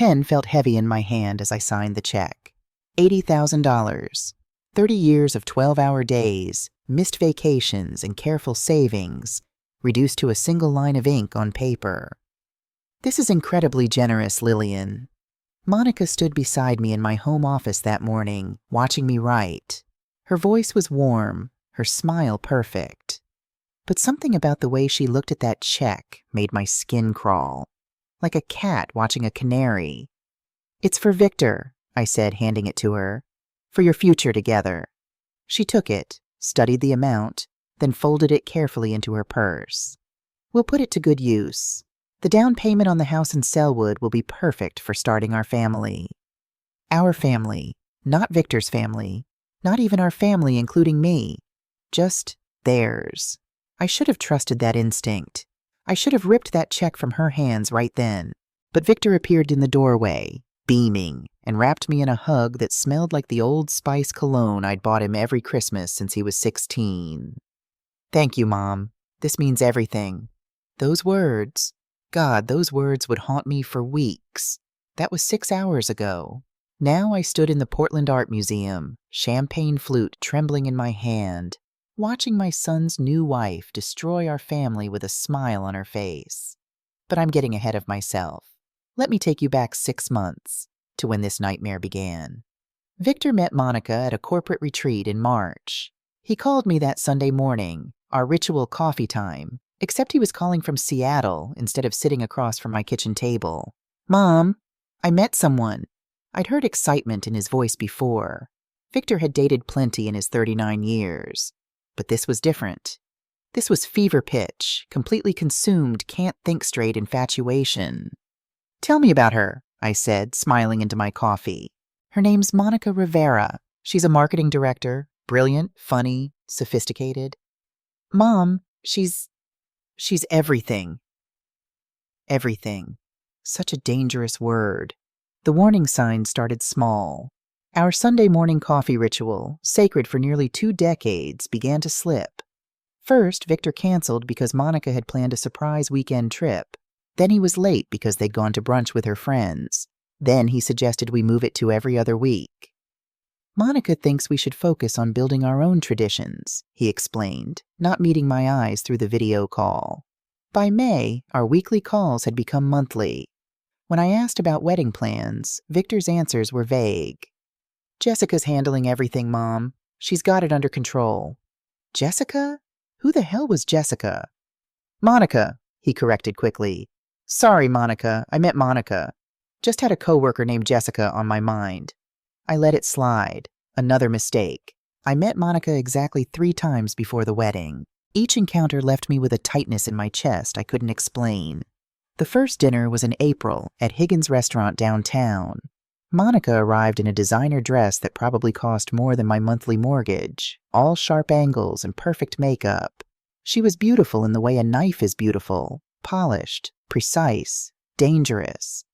pen felt heavy in my hand as I signed the check. $80,000. 30 years of 12-hour days, missed vacations, and careful savings, reduced to a single line of ink on paper. This is incredibly generous, Lillian. Monica stood beside me in my home office that morning, watching me write. Her voice was warm, her smile perfect. But something about the way she looked at that check made my skin crawl, like a cat watching a canary. "It's for Victor," I said, handing it to her. "For your future together." She took it, studied the amount, then folded it carefully into her purse. "We'll put it to good use. The down payment on the house in Selwood will be perfect for starting our family." Our family, not Victor's family, not even our family including me, just theirs. I should have trusted that instinct. I should have ripped that check from her hands right then. But Victor appeared in the doorway, beaming, and wrapped me in a hug that smelled like the Old Spice cologne I'd bought him every Christmas since he was 16. "Thank you, Mom. This means everything." Those words, God, those words would haunt me for weeks. That was 6 hours ago. Now I stood in the Portland Art Museum, champagne flute trembling in my hand, watching my son's new wife destroy our family with a smile on her face. But I'm getting ahead of myself. Let me take you back 6 months, to when this nightmare began. Victor met Monica at a corporate retreat in March. He called me that Sunday morning, our ritual coffee time, except he was calling from Seattle instead of sitting across from my kitchen table. "Mom, I met someone." I'd heard excitement in his voice before. Victor had dated plenty in his 39 years. But this was different. This was fever pitch, completely consumed, can't think straight infatuation. "Tell me about her," I said, smiling into my coffee. "Her name's Monica Rivera. She's a marketing director, brilliant, funny, sophisticated." "Mom, she's everything." Everything. Such a dangerous word. The warning signs started small. Our Sunday morning coffee ritual, sacred for nearly 2 decades, began to slip. First, Victor canceled because Monica had planned a surprise weekend trip. Then he was late because they'd gone to brunch with her friends. Then he suggested we move it to every other week. "Monica thinks we should focus on building our own traditions," he explained, not meeting my eyes through the video call. By May, our weekly calls had become monthly. When I asked about wedding plans, Victor's answers were vague. "Jessica's handling everything, Mom. She's got it under control." Jessica? Who the hell was Jessica? "Monica," he corrected quickly. "Sorry, Monica. I meant Monica. Just had a coworker named Jessica on my mind." I let it slide. Another mistake. I met Monica exactly 3 times before the wedding. Each encounter left me with a tightness in my chest I couldn't explain. The first dinner was in April at Higgins Restaurant downtown. Monica arrived in a designer dress that probably cost more than my monthly mortgage, all sharp angles and perfect makeup. She was beautiful in the way a knife is beautiful, polished, precise, dangerous.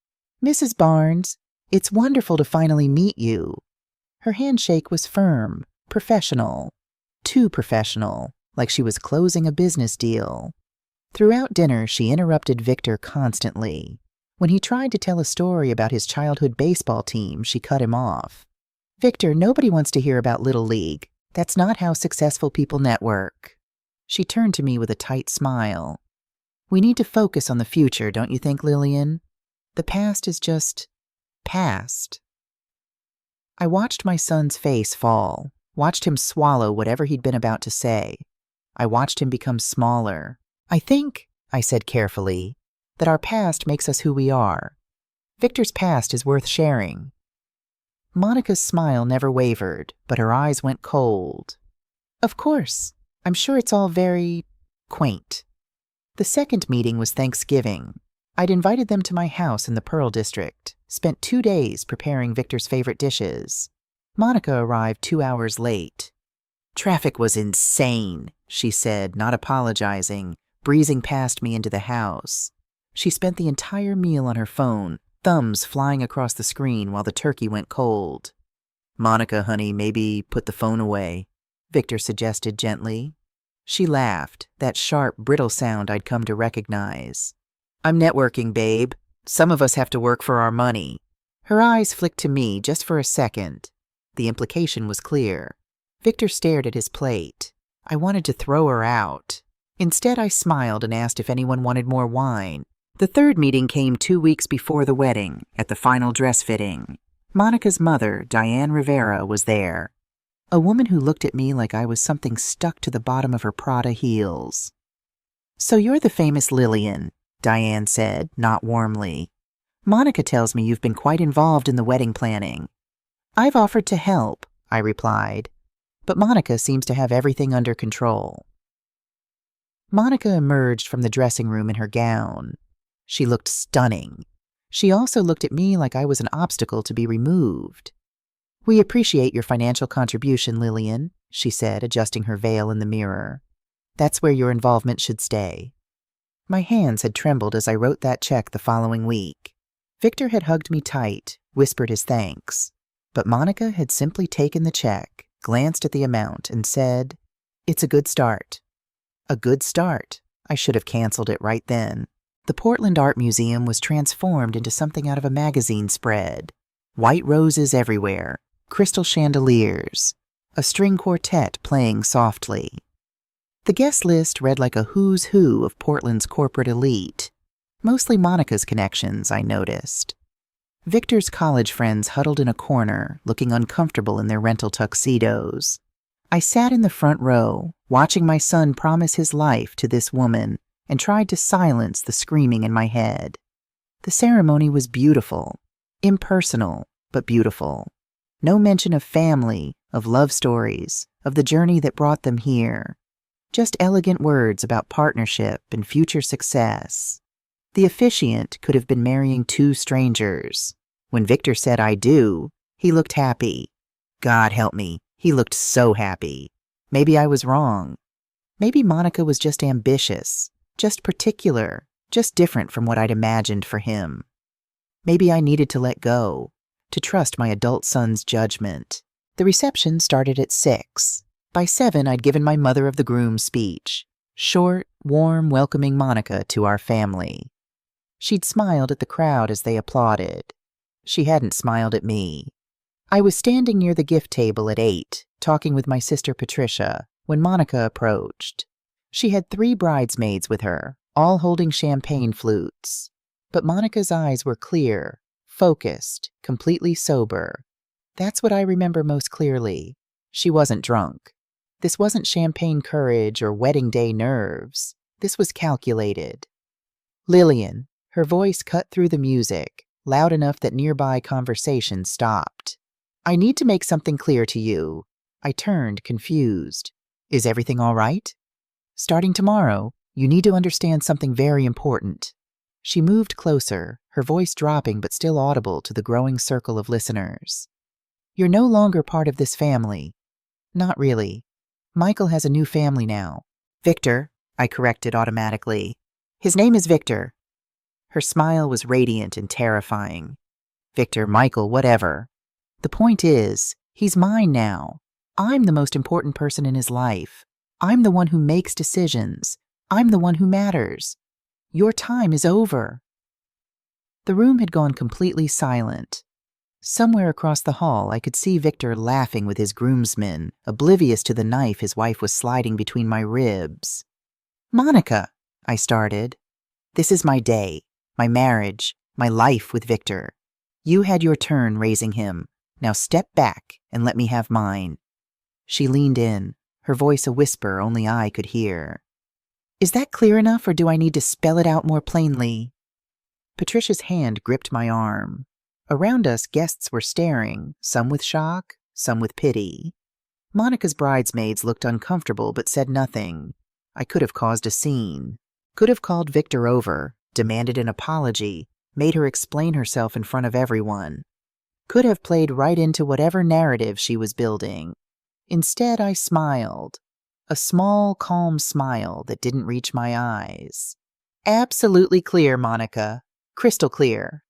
"Mrs. Barnes, it's wonderful to finally meet you." Her handshake was firm, professional, too professional, like she was closing a business deal. Throughout dinner, she interrupted Victor constantly. When he tried to tell a story about his childhood baseball team, she cut him off. "Victor, nobody wants to hear about Little League. That's not how successful people network." She turned to me with a tight smile. "We need to focus on the future, don't you think, Lillian? The past is just past." I watched my son's face fall, watched him swallow whatever he'd been about to say. I watched him become smaller. "I think," I said carefully, "that our past makes us who we are. Victor's past is worth sharing." Monica's smile never wavered, but her eyes went cold. "Of course. I'm sure it's all very quaint." The second meeting was Thanksgiving. I'd invited them to my house in the Pearl District, spent 2 days preparing Victor's favorite dishes. Monica arrived 2 hours late. "Traffic was insane," she said, not apologizing, breezing past me into the house. She spent the entire meal on her phone, thumbs flying across the screen while the turkey went cold. "Monica, honey, maybe put the phone away," Victor suggested gently. She laughed, that sharp, brittle sound I'd come to recognize. "I'm networking, babe. Some of us have to work for our money. Her eyes flicked to me just for a second. The implication was clear. Victor stared at his plate. I wanted to throw her out. Instead, I smiled and asked if anyone wanted more wine. The third meeting came 2 weeks before the wedding, at the final dress fitting. Monica's mother, Diane Rivera, was there. A woman who looked at me like I was something stuck to the bottom of her Prada heels. "So you're the famous Lillian," Diane said, not warmly. "Monica tells me you've been quite involved in the wedding planning." "I've offered to help," I replied, "but Monica seems to have everything under control." Monica emerged from the dressing room in her gown. She looked stunning. She also looked at me like I was an obstacle to be removed. "We appreciate your financial contribution, Lillian," she said, adjusting her veil in the mirror. "That's where your involvement should stay." My hands had trembled as I wrote that check the following week. Victor had hugged me tight, whispered his thanks. But Monica had simply taken the check, glanced at the amount, and said, "It's a good start." A good start. I should have canceled it right then. The Portland Art Museum was transformed into something out of a magazine spread. White roses everywhere, crystal chandeliers, a string quartet playing softly. The guest list read like a who's who of Portland's corporate elite. Mostly Monica's connections, I noticed. Victor's college friends huddled in a corner, looking uncomfortable in their rental tuxedos. I sat in the front row, watching my son promise his life to this woman, and tried to silence the screaming in my head. The ceremony was beautiful, impersonal, but beautiful. No mention of family, of love stories, of the journey that brought them here. Just elegant words about partnership and future success. The officiant could have been marrying 2 strangers. When Victor said "I do," he looked happy. God help me, he looked so happy. Maybe I was wrong. Maybe Monica was just ambitious, just particular, just different from what I'd imagined for him. Maybe I needed to let go, to trust my adult son's judgment. The reception started at 6. By 7, I'd given my mother of the groom speech. Short, warm, welcoming Monica to our family. She'd smiled at the crowd as they applauded. She hadn't smiled at me. I was standing near the gift table at 8, talking with my sister Patricia, when Monica approached. She had 3 bridesmaids with her, all holding champagne flutes. But Monica's eyes were clear, focused, completely sober. That's what I remember most clearly. She wasn't drunk. This wasn't champagne courage or wedding day nerves. This was calculated. "Lillian," her voice cut through the music, loud enough that nearby conversation stopped. "I need to make something clear to you." I turned, confused. "Is everything all right?" "Starting tomorrow, you need to understand something very important." She moved closer, her voice dropping but still audible to the growing circle of listeners. "You're no longer part of this family." "Not really. Michael has a new family now." "Victor," I corrected automatically. "His name is Victor." Her smile was radiant and terrifying. "Victor, Michael, whatever. The point is, he's mine now. I'm the most important person in his life. I'm the one who makes decisions. I'm the one who matters. Your time is over." The room had gone completely silent. Somewhere across the hall, I could see Victor laughing with his groomsmen, oblivious to the knife his wife was sliding between my ribs. "Monica," I started. "This is my day, my marriage, my life with Victor. You had your turn raising him. Now step back and let me have mine." She leaned in, her voice a whisper only I could hear. "Is that clear enough, or do I need to spell it out more plainly?" Patricia's hand gripped my arm. Around us, guests were staring, some with shock, some with pity. Monica's bridesmaids looked uncomfortable but said nothing. I could have caused a scene. Could have called Victor over, demanded an apology, made her explain herself in front of everyone. Could have played right into whatever narrative she was building. Instead, I smiled. A small, calm smile that didn't reach my eyes. "Absolutely clear, Monica. Crystal clear."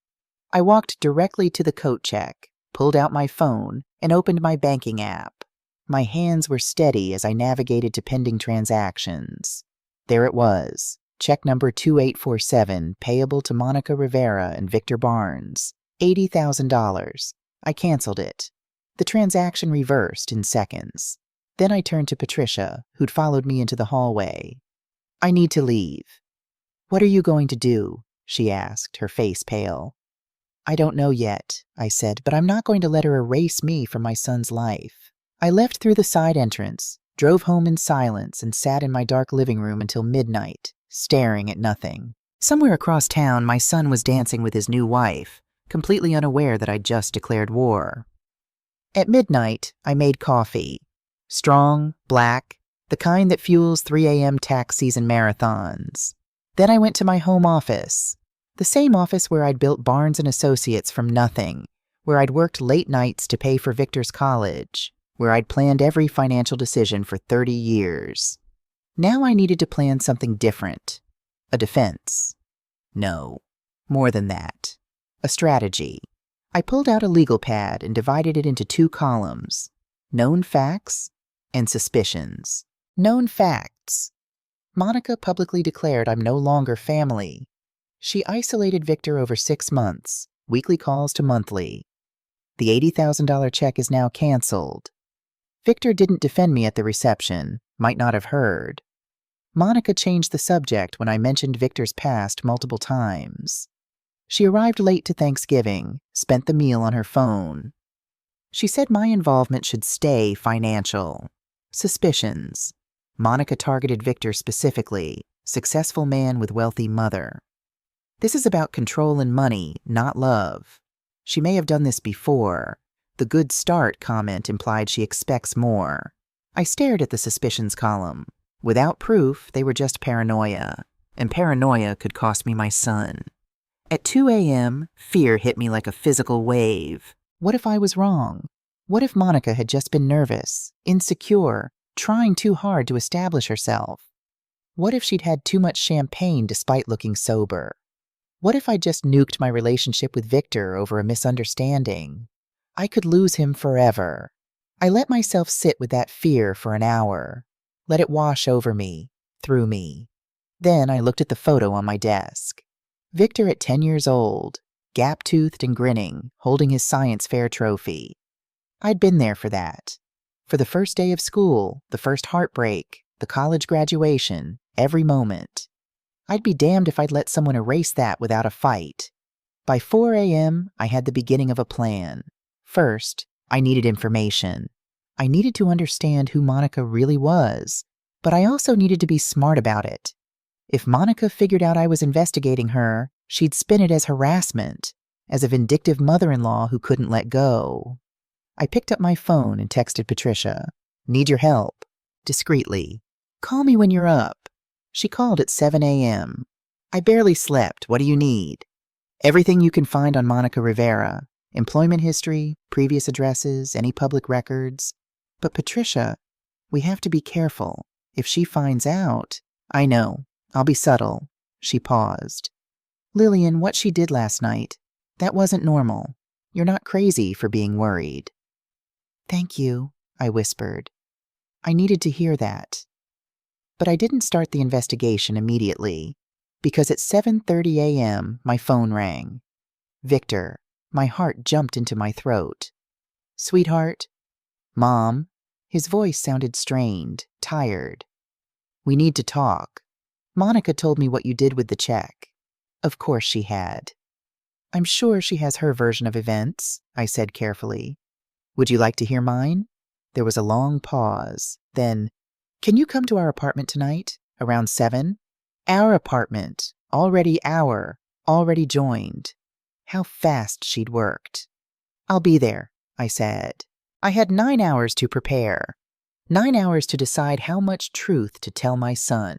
I walked directly to the coat check, pulled out my phone, and opened my banking app. My hands were steady as I navigated to pending transactions. There it was, Check number 2847, payable to Monica Rivera and Victor Barnes. $80,000. I canceled it. The transaction reversed in seconds. Then I turned to Patricia, who'd followed me into the hallway. I need to leave. What are you going to do? She asked, her face pale. I don't know yet, I said, but I'm not going to let her erase me from my son's life. I left through the side entrance, drove home in silence, and sat in my dark living room until midnight, staring at nothing. Somewhere across town, my son was dancing with his new wife, completely unaware that I'd just declared war. At midnight, I made coffee. Strong, black, the kind that fuels 3 a.m. tax season marathons. Then I went to my home office, the same office where I'd built Barnes & Associates from nothing, where I'd worked late nights to pay for Victor's college, where I'd planned every financial decision for 30 years. Now I needed to plan something different. A defense. No, more than that. A strategy. I pulled out a legal pad and divided it into 2 columns. Known facts and suspicions. Known facts. Monica publicly declared I'm no longer family. She isolated Victor over 6 months, weekly calls to monthly. The $80,000 check is now canceled. Victor didn't defend me at the reception, might not have heard. Monica changed the subject when I mentioned Victor's past multiple times. She arrived late to Thanksgiving, spent the meal on her phone. She said my involvement should stay financial. Suspicions. Monica targeted Victor specifically, successful man with wealthy mother. This is about control and money, not love. She may have done this before. The good start comment implied she expects more. I stared at the suspicions column. Without proof, they were just paranoia. And paranoia could cost me my son. At 2 a.m., fear hit me like a physical wave. What if I was wrong? What if Monica had just been nervous, insecure, trying too hard to establish herself? What if she'd had too much champagne despite looking sober? What if I just nuked my relationship with Victor over a misunderstanding? I could lose him forever. I let myself sit with that fear for an hour. Let it wash over me, through me. Then I looked at the photo on my desk. Victor at 10 years old, gap-toothed and grinning, holding his science fair trophy. I'd been there for that. For the first day of school, the first heartbreak, the college graduation, every moment. I'd be damned if I'd let someone erase that without a fight. By 4 a.m., I had the beginning of a plan. First, I needed information. I needed to understand who Monica really was, but I also needed to be smart about it. If Monica figured out I was investigating her, she'd spin it as harassment, as a vindictive mother-in-law who couldn't let go. I picked up my phone and texted Patricia. Need your help. Discreetly. Call me when you're up. She called at 7 a.m. I barely slept. What do you need? Everything you can find on Monica Rivera. Employment history, previous addresses, any public records. But Patricia, we have to be careful. If she finds out... I know. I'll be subtle. She paused. Lillian, what she did last night, that wasn't normal. You're not crazy for being worried. Thank you, I whispered. I needed to hear that. But I didn't start the investigation immediately, because at 7:30 a.m. my phone rang. Victor, my heart jumped into my throat. Sweetheart? Mom? His voice sounded strained, tired. We need to talk. Monica told me what you did with the check. Of course she had. I'm sure she has her version of events, I said carefully. Would you like to hear mine? There was a long pause. Then, can you come to our apartment tonight, around 7? Our apartment, already joined. How fast she'd worked. I'll be there, I said. I had 9 hours to prepare. 9 hours to decide how much truth to tell my son.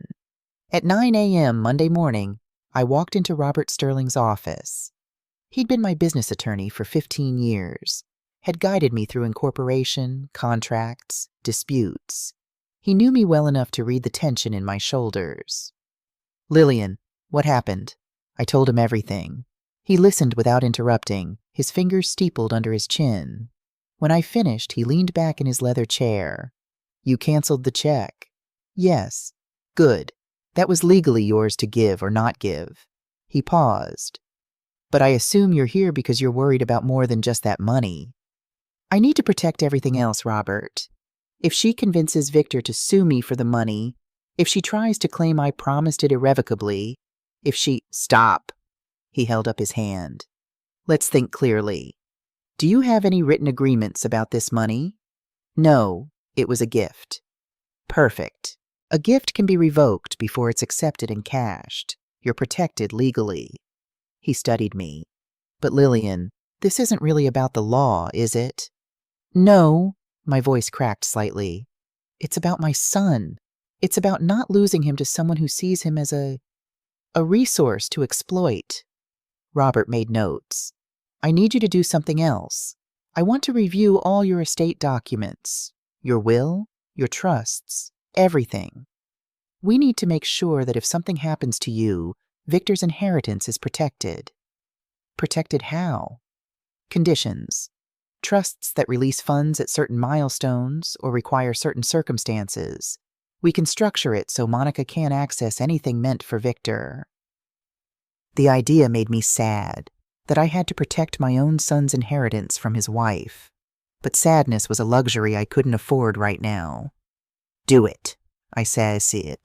At 9 a.m. Monday morning, I walked into Robert Sterling's office. He'd been my business attorney for 15 years, had guided me through incorporation, contracts, disputes. He knew me well enough to read the tension in my shoulders. Lillian, what happened? I told him everything. He listened without interrupting, his fingers steepled under his chin. When I finished, he leaned back in his leather chair. You canceled the check. Yes. Good. That was legally yours to give or not give. He paused. But I assume you're here because you're worried about more than just that money. I need to protect everything else, Robert. If she convinces Victor to sue me for the money, if she tries to claim I promised it irrevocably, if she— Stop. He held up his hand. Let's think clearly. Do you have any written agreements about this money? No, it was a gift. Perfect. A gift can be revoked before it's accepted and cashed. You're protected legally. He studied me. But Lillian, this isn't really about the law, is it? No, my voice cracked slightly. It's about my son. It's about not losing him to someone who sees him as a resource to exploit. Robert made notes. I need you to do something else. I want to review all your estate documents, your will, your trusts, everything. We need to make sure that if something happens to you, Victor's inheritance is protected. Protected how? Conditions. Trusts that release funds at certain milestones or require certain circumstances. We can structure it so Monica can't access anything meant for Victor. The idea made me sad, that I had to protect my own son's inheritance from his wife. But sadness was a luxury I couldn't afford right now. Do it, I said.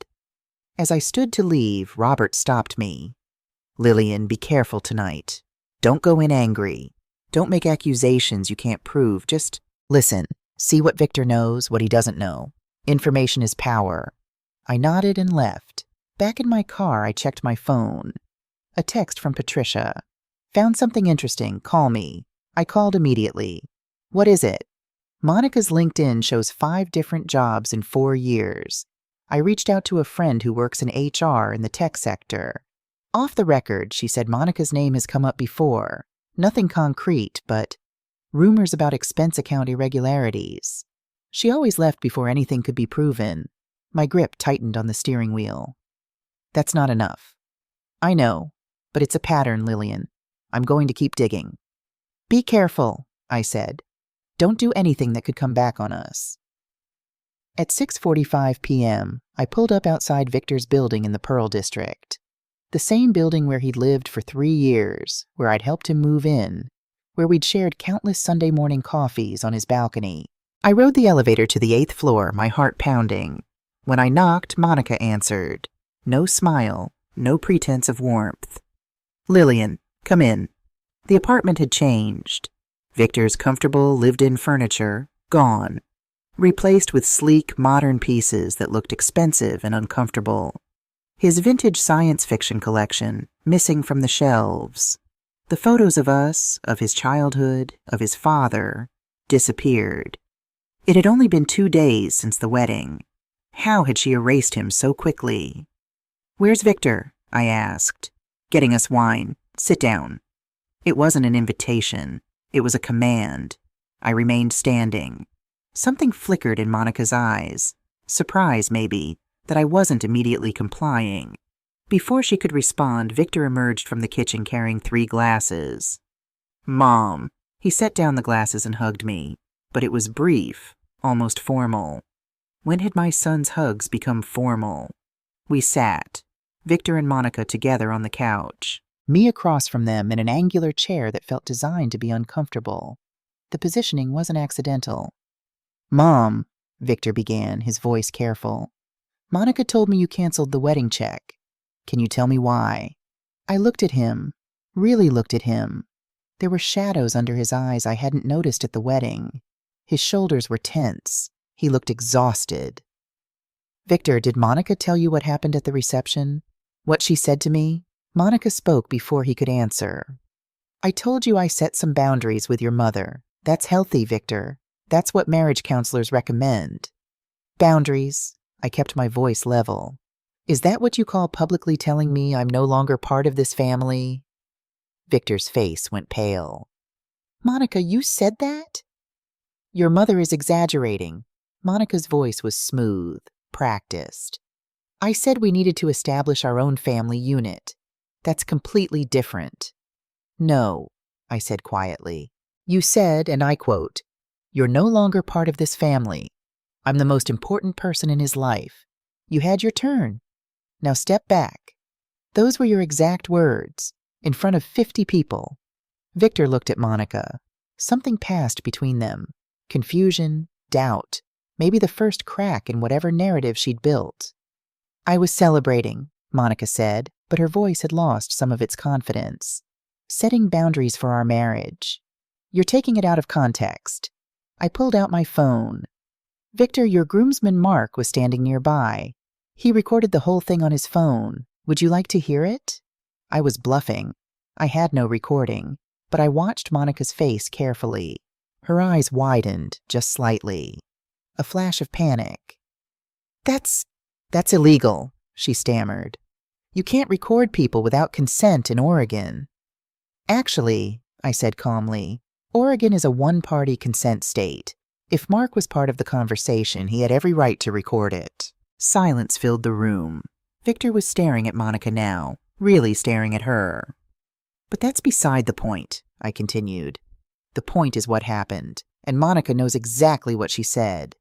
As I stood to leave, Robert stopped me. Lillian, be careful tonight. Don't go in angry. Don't make accusations you can't prove. Just listen. See what Victor knows, what he doesn't know. Information is power. I nodded and left. Back in my car, I checked my phone. A text from Patricia. Found something interesting. Call me. I called immediately. What is it? Monica's LinkedIn shows 5 different jobs in 4 years. I reached out to a friend who works in HR in the tech sector. Off the record, she said Monica's name has come up before. Nothing concrete, but rumors about expense account irregularities. She always left before anything could be proven. My grip tightened on the steering wheel. That's not enough. I know, but it's a pattern, Lillian. I'm going to keep digging. Be careful, I said. Don't do anything that could come back on us. At 6:45 p.m., I pulled up outside Victor's building in the Pearl District. The same building where he'd lived for 3 years, where I'd helped him move in, where we'd shared countless Sunday morning coffees on his balcony. I rode the elevator to the 8th floor, my heart pounding. When I knocked, Monica answered. No smile, no pretense of warmth. Lillian, come in. The apartment had changed. Victor's comfortable, lived-in furniture, gone. Replaced with sleek, modern pieces that looked expensive and uncomfortable. His vintage science fiction collection, missing from the shelves. The photos of us, of his childhood, of his father, disappeared. It had only been 2 days since the wedding. How had she erased him so quickly? Where's Victor? I asked. Getting us wine. Sit down. It wasn't an invitation. It was a command. I remained standing. Something flickered in Monica's eyes. Surprise, maybe, that I wasn't immediately complying. Before she could respond, Victor emerged from the kitchen carrying 3 glasses. Mom. He set down the glasses and hugged me, but it was brief, almost formal. When had my son's hugs become formal? We sat, Victor and Monica together on the couch, me across from them in an angular chair that felt designed to be uncomfortable. The positioning wasn't accidental. Mom, Victor began, his voice careful. Monica told me you canceled the wedding check. Can you tell me why? I looked at him, really looked at him. There were shadows under his eyes I hadn't noticed at the wedding. His shoulders were tense. He looked exhausted. Victor, did Monica tell you what happened at the reception? What she said to me? Monica spoke before he could answer. I told you I set some boundaries with your mother. That's healthy, Victor. That's what marriage counselors recommend. Boundaries. I kept my voice level. Is that what you call publicly telling me I'm no longer part of this family? Victor's face went pale. Monica, you said that? Your mother is exaggerating. Monica's voice was smooth, practiced. I said we needed to establish our own family unit. That's completely different. No, I said quietly. You said, and I quote, "You're no longer part of this family. I'm the most important person in his life. You had your turn. Now step back. Those were your exact words, in front of 50 people. Victor looked at Monica. Something passed between them. Confusion, doubt, maybe the first crack in whatever narrative she'd built. I was celebrating, Monica said, but her voice had lost some of its confidence. Setting boundaries for our marriage. You're taking it out of context. I pulled out my phone. Victor, your groomsman Mark was standing nearby. He recorded the whole thing on his phone. Would you like to hear it? I was bluffing. I had no recording, but I watched Monica's face carefully. Her eyes widened just slightly. A flash of panic. That's illegal, she stammered. You can't record people without consent in Oregon. Actually, I said calmly, Oregon is a one-party consent state. If Mark was part of the conversation, he had every right to record it. Silence filled the room. Victor was staring at Monica now, really staring at her. But that's beside the point, I continued. The point is what happened, and Monica knows exactly what she said.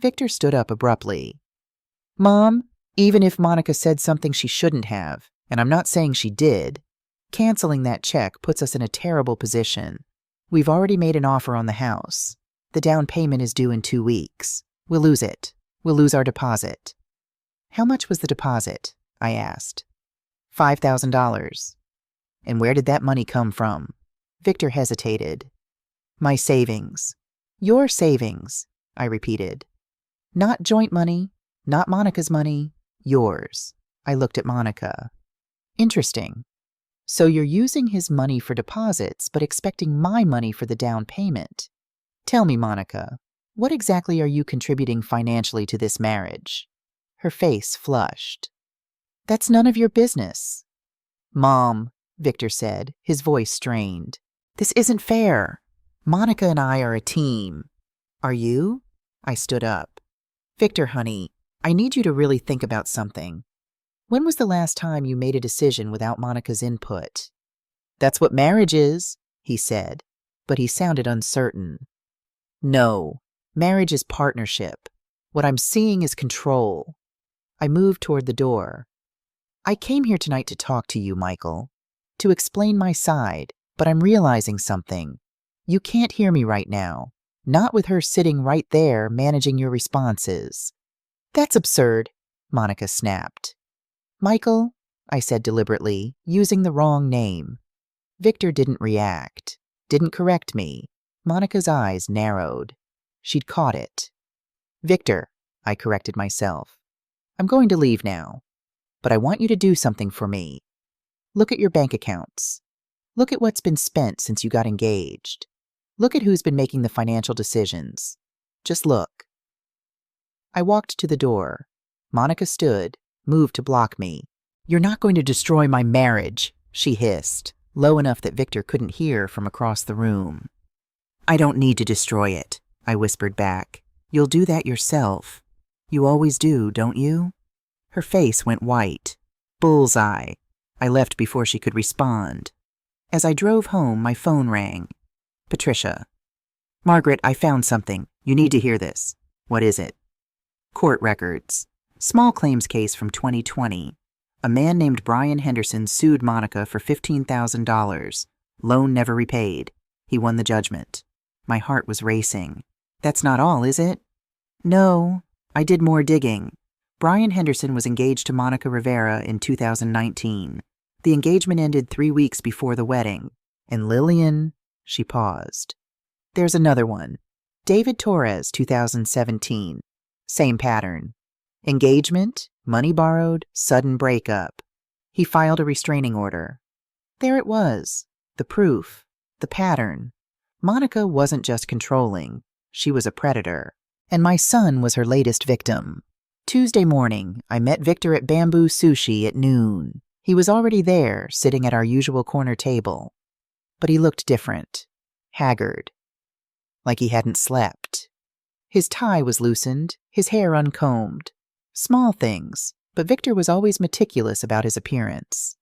Victor stood up abruptly. Mom, even if Monica said something she shouldn't have, and I'm not saying she did, canceling that check puts us in a terrible position. We've already made an offer on the house. The down payment is due in 2 weeks. We'll lose it. We'll lose our deposit. How much was the deposit? I asked. $5,000. And where did that money come from? Victor hesitated. My savings. Your savings, I repeated. Not joint money, not Monica's money, yours. I looked at Monica. Interesting. So you're using his money for deposits, but expecting my money for the down payment. Tell me, Monica, what exactly are you contributing financially to this marriage? Her face flushed. That's none of your business. Mom, Victor said, his voice strained. This isn't fair. Monica and I are a team. Are you? I stood up. Victor, honey, I need you to really think about something. When was the last time you made a decision without Monica's input? That's what marriage is, he said, but he sounded uncertain. No, marriage is partnership. What I'm seeing is control. I moved toward the door. I came here tonight to talk to you, Michael, to explain my side, but I'm realizing something. You can't hear me right now, not with her sitting right there managing your responses. That's absurd, Monica snapped. Michael, I said deliberately, using the wrong name. Victor didn't react, didn't correct me. Monica's eyes narrowed. She'd caught it. Victor, I corrected myself. I'm going to leave now, but I want you to do something for me. Look at your bank accounts. Look at what's been spent since you got engaged. Look at who's been making the financial decisions. Just look. I walked to the door. Monica stood, moved to block me. You're not going to destroy my marriage, she hissed, low enough that Victor couldn't hear from across the room. I don't need to destroy it, I whispered back. You'll do that yourself. You always do, don't you? Her face went white. Bullseye. I left before she could respond. As I drove home, my phone rang. Patricia. Margaret, I found something. You need to hear this. What is it? Court records. Small claims case from 2020. A man named Brian Henderson sued Monica for $15,000. Loan never repaid. He won the judgment. My heart was racing. That's not all, is it? No, I did more digging. Brian Henderson was engaged to Monica Rivera in 2019. The engagement ended 3 weeks before the wedding. And Lillian, she paused. There's another one. David Torres, 2017. Same pattern. Engagement, money borrowed, sudden breakup. He filed a restraining order. There it was. The proof. The pattern. Monica wasn't just controlling. She was a predator. And my son was her latest victim. Tuesday morning, I met Victor at Bamboo Sushi at noon. He was already there, sitting at our usual corner table. But he looked different. Haggard. Like he hadn't slept. His tie was loosened, his hair uncombed. Small things, but Victor was always meticulous about his appearance.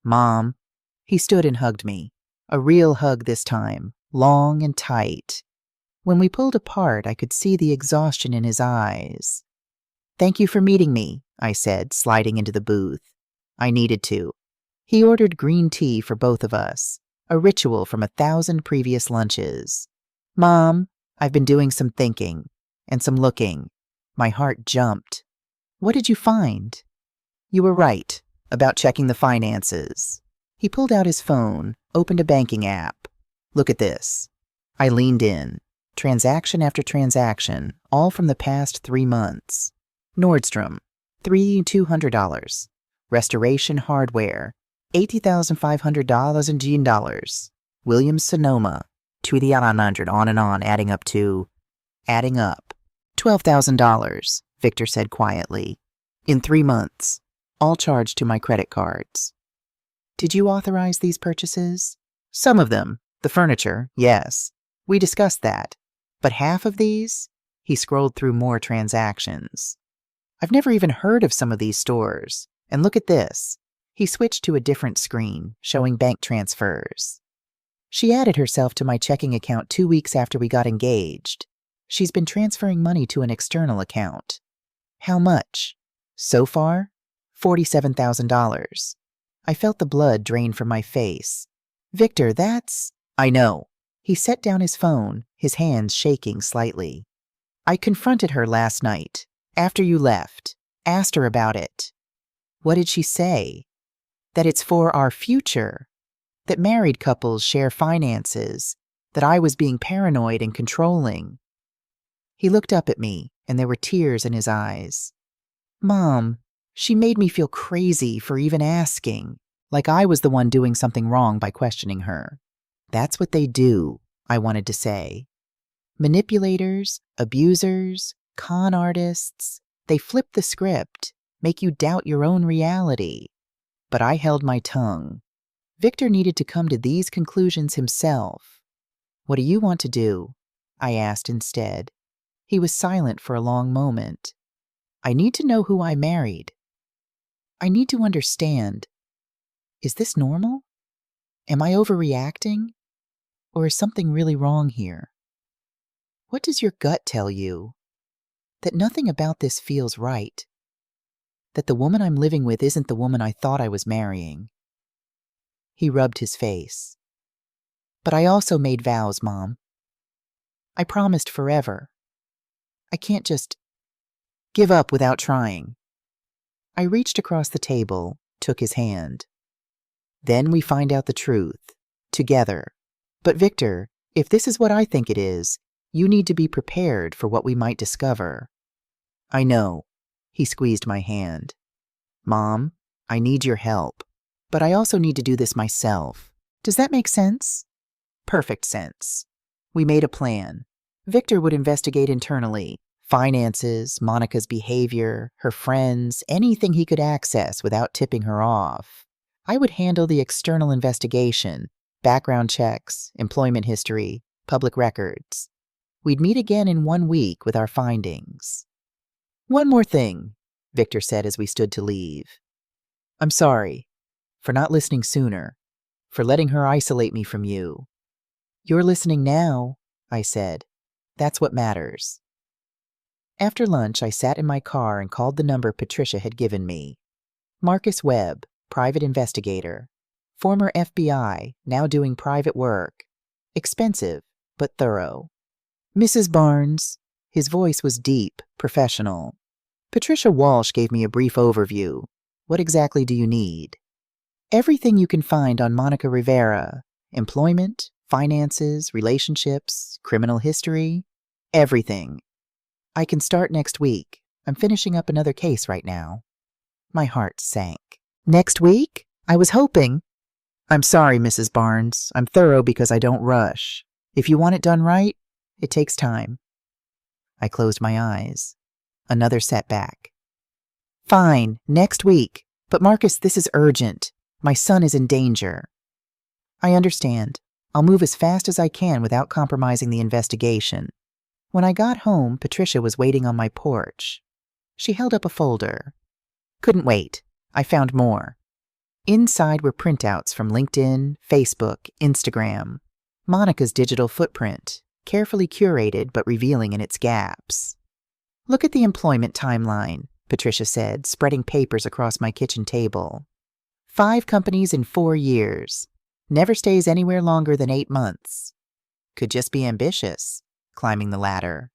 Mom. He stood and hugged me. A real hug this time, long and tight. When we pulled apart, I could see the exhaustion in his eyes. Thank you for meeting me, I said, sliding into the booth. I needed to. He ordered green tea for both of us, a ritual from 1,000 previous lunches. Mom, I've been doing some thinking and some looking. My heart jumped. What did you find? You were right about checking the finances. He pulled out his phone, opened a banking app. Look at this. I leaned in. Transaction after transaction, all from the past 3 months. Nordstrom, $200. Restoration Hardware, $80,500 in $. Williams-Sonoma, $2,100, on and on, adding up. $12,000, Victor said quietly. In 3 months, all charged to my credit cards. Did you authorize these purchases? Some of them. The furniture, yes. We discussed that. But half of these? He scrolled through more transactions. I've never even heard of some of these stores. And look at this. He switched to a different screen, showing bank transfers. She added herself to my checking account 2 weeks after we got engaged. She's been transferring money to an external account. How much? So far? $47,000. I felt the blood drain from my face. Victor, that's... I know. He set down his phone, his hands shaking slightly. I confronted her last night, after you left, asked her about it. What did she say? That it's for our future, that married couples share finances, that I was being paranoid and controlling. He looked up at me, and there were tears in his eyes. Mom, she made me feel crazy for even asking, like I was the one doing something wrong by questioning her. That's what they do, I wanted to say. Manipulators, abusers, con artists, they flip the script, make you doubt your own reality. But I held my tongue. Victor needed to come to these conclusions himself. What do you want to do? I asked instead. He was silent for a long moment. I need to know who I married. I need to understand. Is this normal? Am I overreacting? Or is something really wrong here? What does your gut tell you? That nothing about this feels right. That the woman I'm living with isn't the woman I thought I was marrying. He rubbed his face. But I also made vows, Mom. I promised forever. I can't just give up without trying. I reached across the table, took his hand. Then we find out the truth, together. But Victor, if this is what I think it is, you need to be prepared for what we might discover. I know. He squeezed my hand. Mom, I need your help, but I also need to do this myself. Does that make sense? Perfect sense. We made a plan. Victor would investigate internally. Finances, Monica's behavior, her friends, anything he could access without tipping her off. I would handle the external investigation, background checks, employment history, public records. We'd meet again in 1 week with our findings. One more thing, Victor said as we stood to leave. I'm sorry for not listening sooner, for letting her isolate me from you. You're listening now, I said. That's what matters. After lunch, I sat in my car and called the number Patricia had given me. Marcus Webb, private investigator. Former FBI, now doing private work. Expensive, but thorough. Mrs. Barnes. His voice was deep, professional. Patricia Walsh gave me a brief overview. What exactly do you need? Everything you can find on Monica Rivera. Employment, finances, relationships, criminal history. Everything. I can start next week. I'm finishing up another case right now. My heart sank. Next week? I was hoping. I'm sorry, Mrs. Barnes. I'm thorough because I don't rush. If you want it done right, it takes time. I closed my eyes. Another setback. Fine, next week. But Marcus, this is urgent. My son is in danger. I understand. I'll move as fast as I can without compromising the investigation. When I got home, Patricia was waiting on my porch. She held up a folder. Couldn't wait. I found more. Inside were printouts from LinkedIn, Facebook, Instagram. Monica's digital footprint, carefully curated but revealing in its gaps. Look at the employment timeline. Patricia said, spreading papers across my kitchen table. 5 companies in 4 years. Never stays anywhere longer than 8 months. Could just be ambitious, climbing the ladder.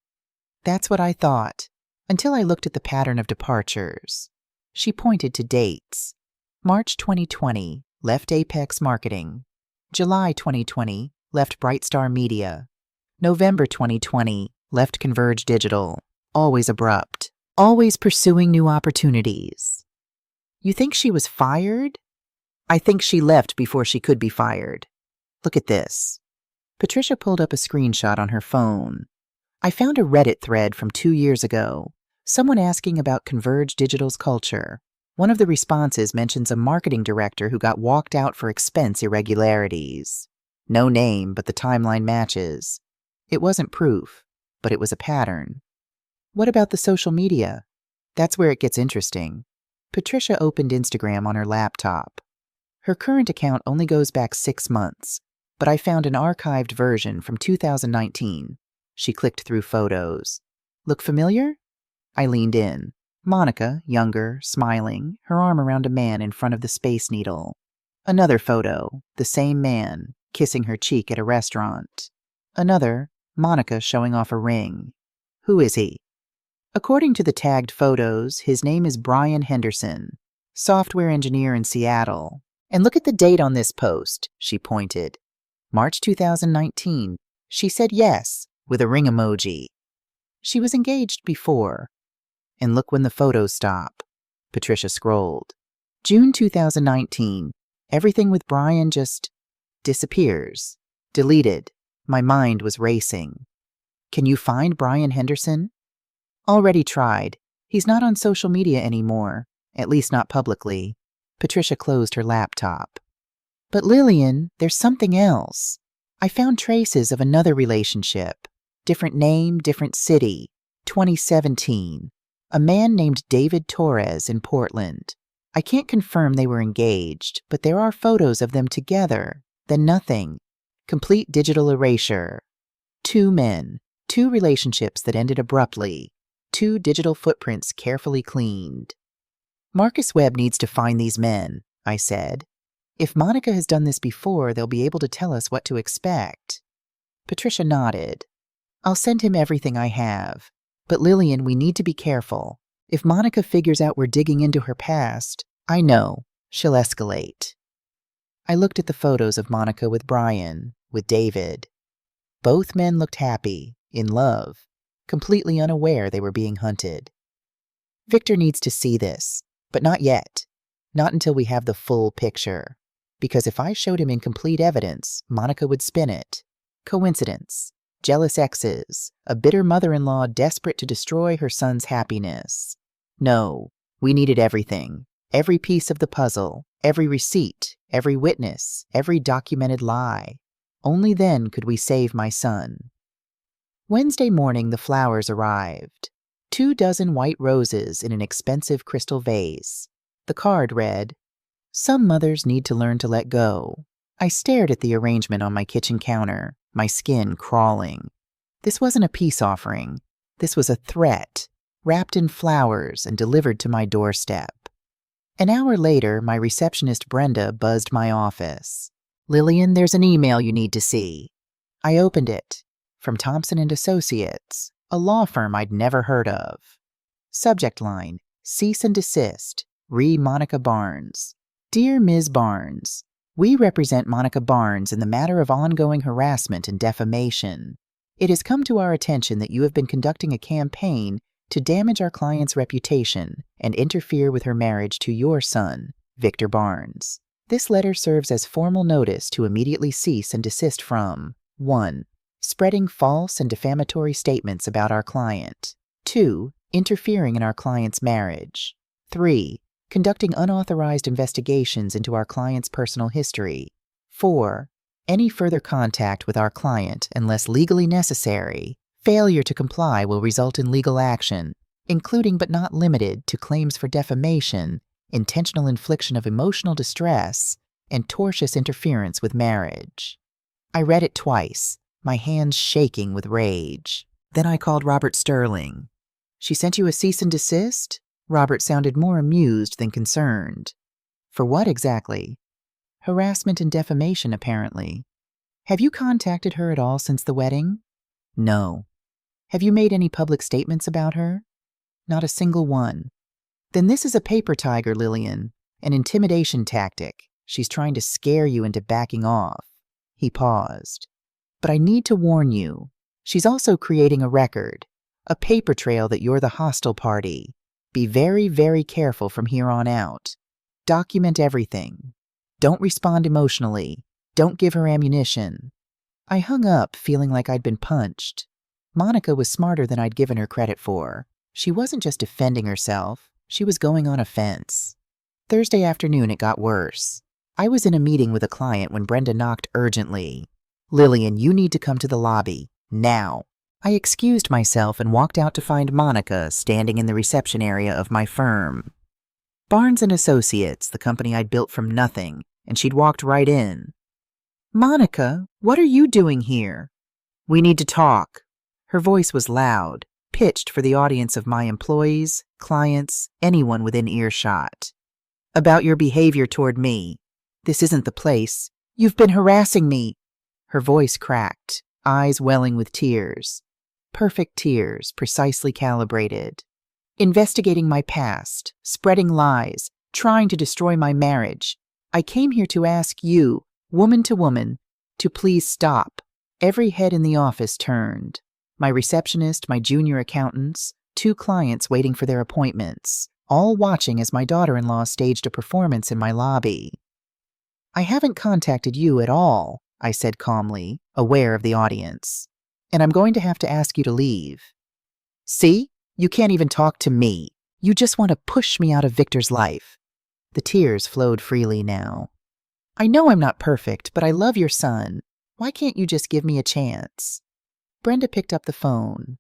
That's what I thought, until I looked at the pattern of departures. She pointed to dates. March 2020, left Apex Marketing. July 2020, left Brightstar Media. November 2020, left Converge Digital. Always abrupt. Always pursuing new opportunities. You think she was fired? I think she left before she could be fired. Look at this. Patricia pulled up a screenshot on her phone. I found a Reddit thread from 2 years ago. Someone asking about Converge Digital's culture. One of the responses mentions a marketing director who got walked out for expense irregularities. No name, but the timeline matches. It wasn't proof, but it was a pattern. What about the social media? That's where it gets interesting. Patricia opened Instagram on her laptop. Her current account only goes back 6 months, but I found an archived version from 2019. She clicked through photos. Look familiar? I leaned in. Monica, younger, smiling, her arm around a man in front of the Space Needle. Another photo, the same man, kissing her cheek at a restaurant. Another, Monica showing off a ring. Who is he? According to the tagged photos, his name is Brian Henderson, software engineer in Seattle. And look at the date on this post, she pointed. March 2019. She said yes, with a ring emoji. She was engaged before. And look when the photos stop. Patricia scrolled. June 2019. Everything with Brian just disappears. Deleted. My mind was racing. Can you find Brian Henderson? Already tried. He's not on social media anymore, at least not publicly. Patricia closed her laptop. But Lillian, there's something else. I found traces of another relationship. Different name, different city. 2017. A man named David Torres in Portland. I can't confirm they were engaged, but there are photos of them together. Then nothing. Complete digital erasure. 2 men. 2 relationships that ended abruptly. 2 digital footprints carefully cleaned. Marcus Webb needs to find these men, I said. If Monica has done this before, they'll be able to tell us what to expect. Patricia nodded. I'll send him everything I have. But Lillian, we need to be careful. If Monica figures out we're digging into her past, I know, she'll escalate. I looked at the photos of Monica with Brian, with David. Both men looked happy, in love, completely unaware they were being hunted. Victor needs to see this, but not yet. Not until we have the full picture. Because if I showed him incomplete evidence, Monica would spin it. Coincidence. Jealous exes. A bitter mother-in-law desperate to destroy her son's happiness. No, we needed everything. Every piece of the puzzle. Every receipt. Every witness. Every documented lie. Only then could we save my son. Wednesday morning, the flowers arrived. 24 white roses in an expensive crystal vase. The card read, "Some mothers need to learn to let go." I stared at the arrangement on my kitchen counter, my skin crawling. This wasn't a peace offering. This was a threat, wrapped in flowers and delivered to my doorstep. An hour later, my receptionist Brenda buzzed my office. "Lillian, there's an email you need to see." I opened it. From Thompson & Associates, a law firm I'd never heard of. Subject line, "Cease and desist. Re Monica Barnes. Dear Ms. Barnes, we represent Monica Barnes in the matter of ongoing harassment and defamation. It has come to our attention that you have been conducting a campaign to damage our client's reputation and interfere with her marriage to your son, Victor Barnes. This letter serves as formal notice to immediately cease and desist from 1. Spreading false and defamatory statements about our client. 2. Interfering in our client's marriage. 3. Conducting unauthorized investigations into our client's personal history. 4. Any further contact with our client unless legally necessary. Failure to comply will result in legal action, including but not limited to claims for defamation, intentional infliction of emotional distress, and tortious interference with marriage. I read it twice, my hands shaking with rage. Then I called Robert Sterling. "She sent you a cease and desist? Robert sounded more amused than concerned. For what exactly? Harassment and defamation, apparently. Have you contacted her at all since the wedding? No. Have you made any public statements about her? Not a single one. Then this is a paper tiger, Lillian, an intimidation tactic. She's trying to scare you into backing off. He paused. But I need to warn you. She's also creating a record, a paper trail that you're the hostile party. Be very, very careful from here on out. Document everything. Don't respond emotionally. Don't give her ammunition. I hung up feeling like I'd been punched. Monica was smarter than I'd given her credit for. She wasn't just defending herself. She was going on offense. Thursday afternoon, it got worse. I was in a meeting with a client when Brenda knocked urgently. Lillian, you need to come to the lobby. Now. I excused myself and walked out to find Monica standing in the reception area of my firm. Barnes & Associates, the company I'd built from nothing, and she'd walked right in. Monica, what are you doing here? We need to talk. Her voice was loud, pitched for the audience of my employees, clients, anyone within earshot. About your behavior toward me. This isn't the place. You've been harassing me. Her voice cracked, eyes welling with tears. Perfect tears, precisely calibrated. Investigating my past, spreading lies, trying to destroy my marriage. I came here to ask you, woman to woman, to please stop. Every head in the office turned. My receptionist, my junior accountants, 2 clients waiting for their appointments, all watching as my daughter-in-law staged a performance in my lobby. I haven't contacted you at all, I said calmly, aware of the audience. And I'm going to have to ask you to leave. See? You can't even talk to me. You just want to push me out of Victor's life. The tears flowed freely now. I know I'm not perfect, but I love your son. Why can't you just give me a chance? Brenda picked up the phone.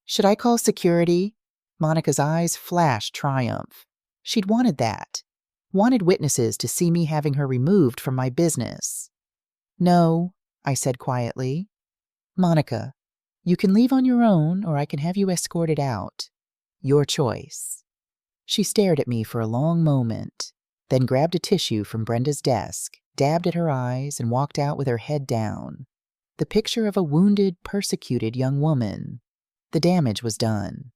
Should I call security? Monica's eyes flashed triumph. She'd wanted that. Wanted witnesses to see me having her removed from my business. No, I said quietly. Monica, you can leave on your own or I can have you escorted out. Your choice. She stared at me for a long moment, then grabbed a tissue from Brenda's desk, dabbed at her eyes, and walked out with her head down. The picture of a wounded, persecuted young woman. The damage was done.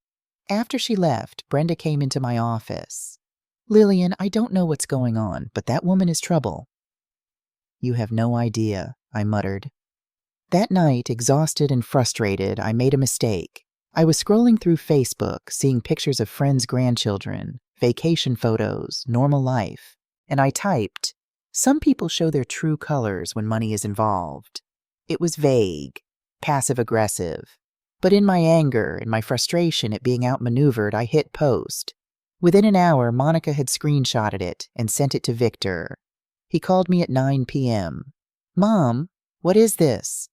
After she left, Brenda came into my office. Lillian, I don't know what's going on, but that woman is trouble. You have no idea, I muttered. That night, exhausted and frustrated, I made a mistake. I was scrolling through Facebook, seeing pictures of friends' grandchildren, vacation photos, normal life, and I typed, "Some people show their true colors when money is involved." It was vague, passive-aggressive. But in my anger and my frustration at being outmaneuvered, I hit post. Within an hour, Monica had screenshotted it and sent it to Victor. He called me at 9 p.m. Mom, what is this?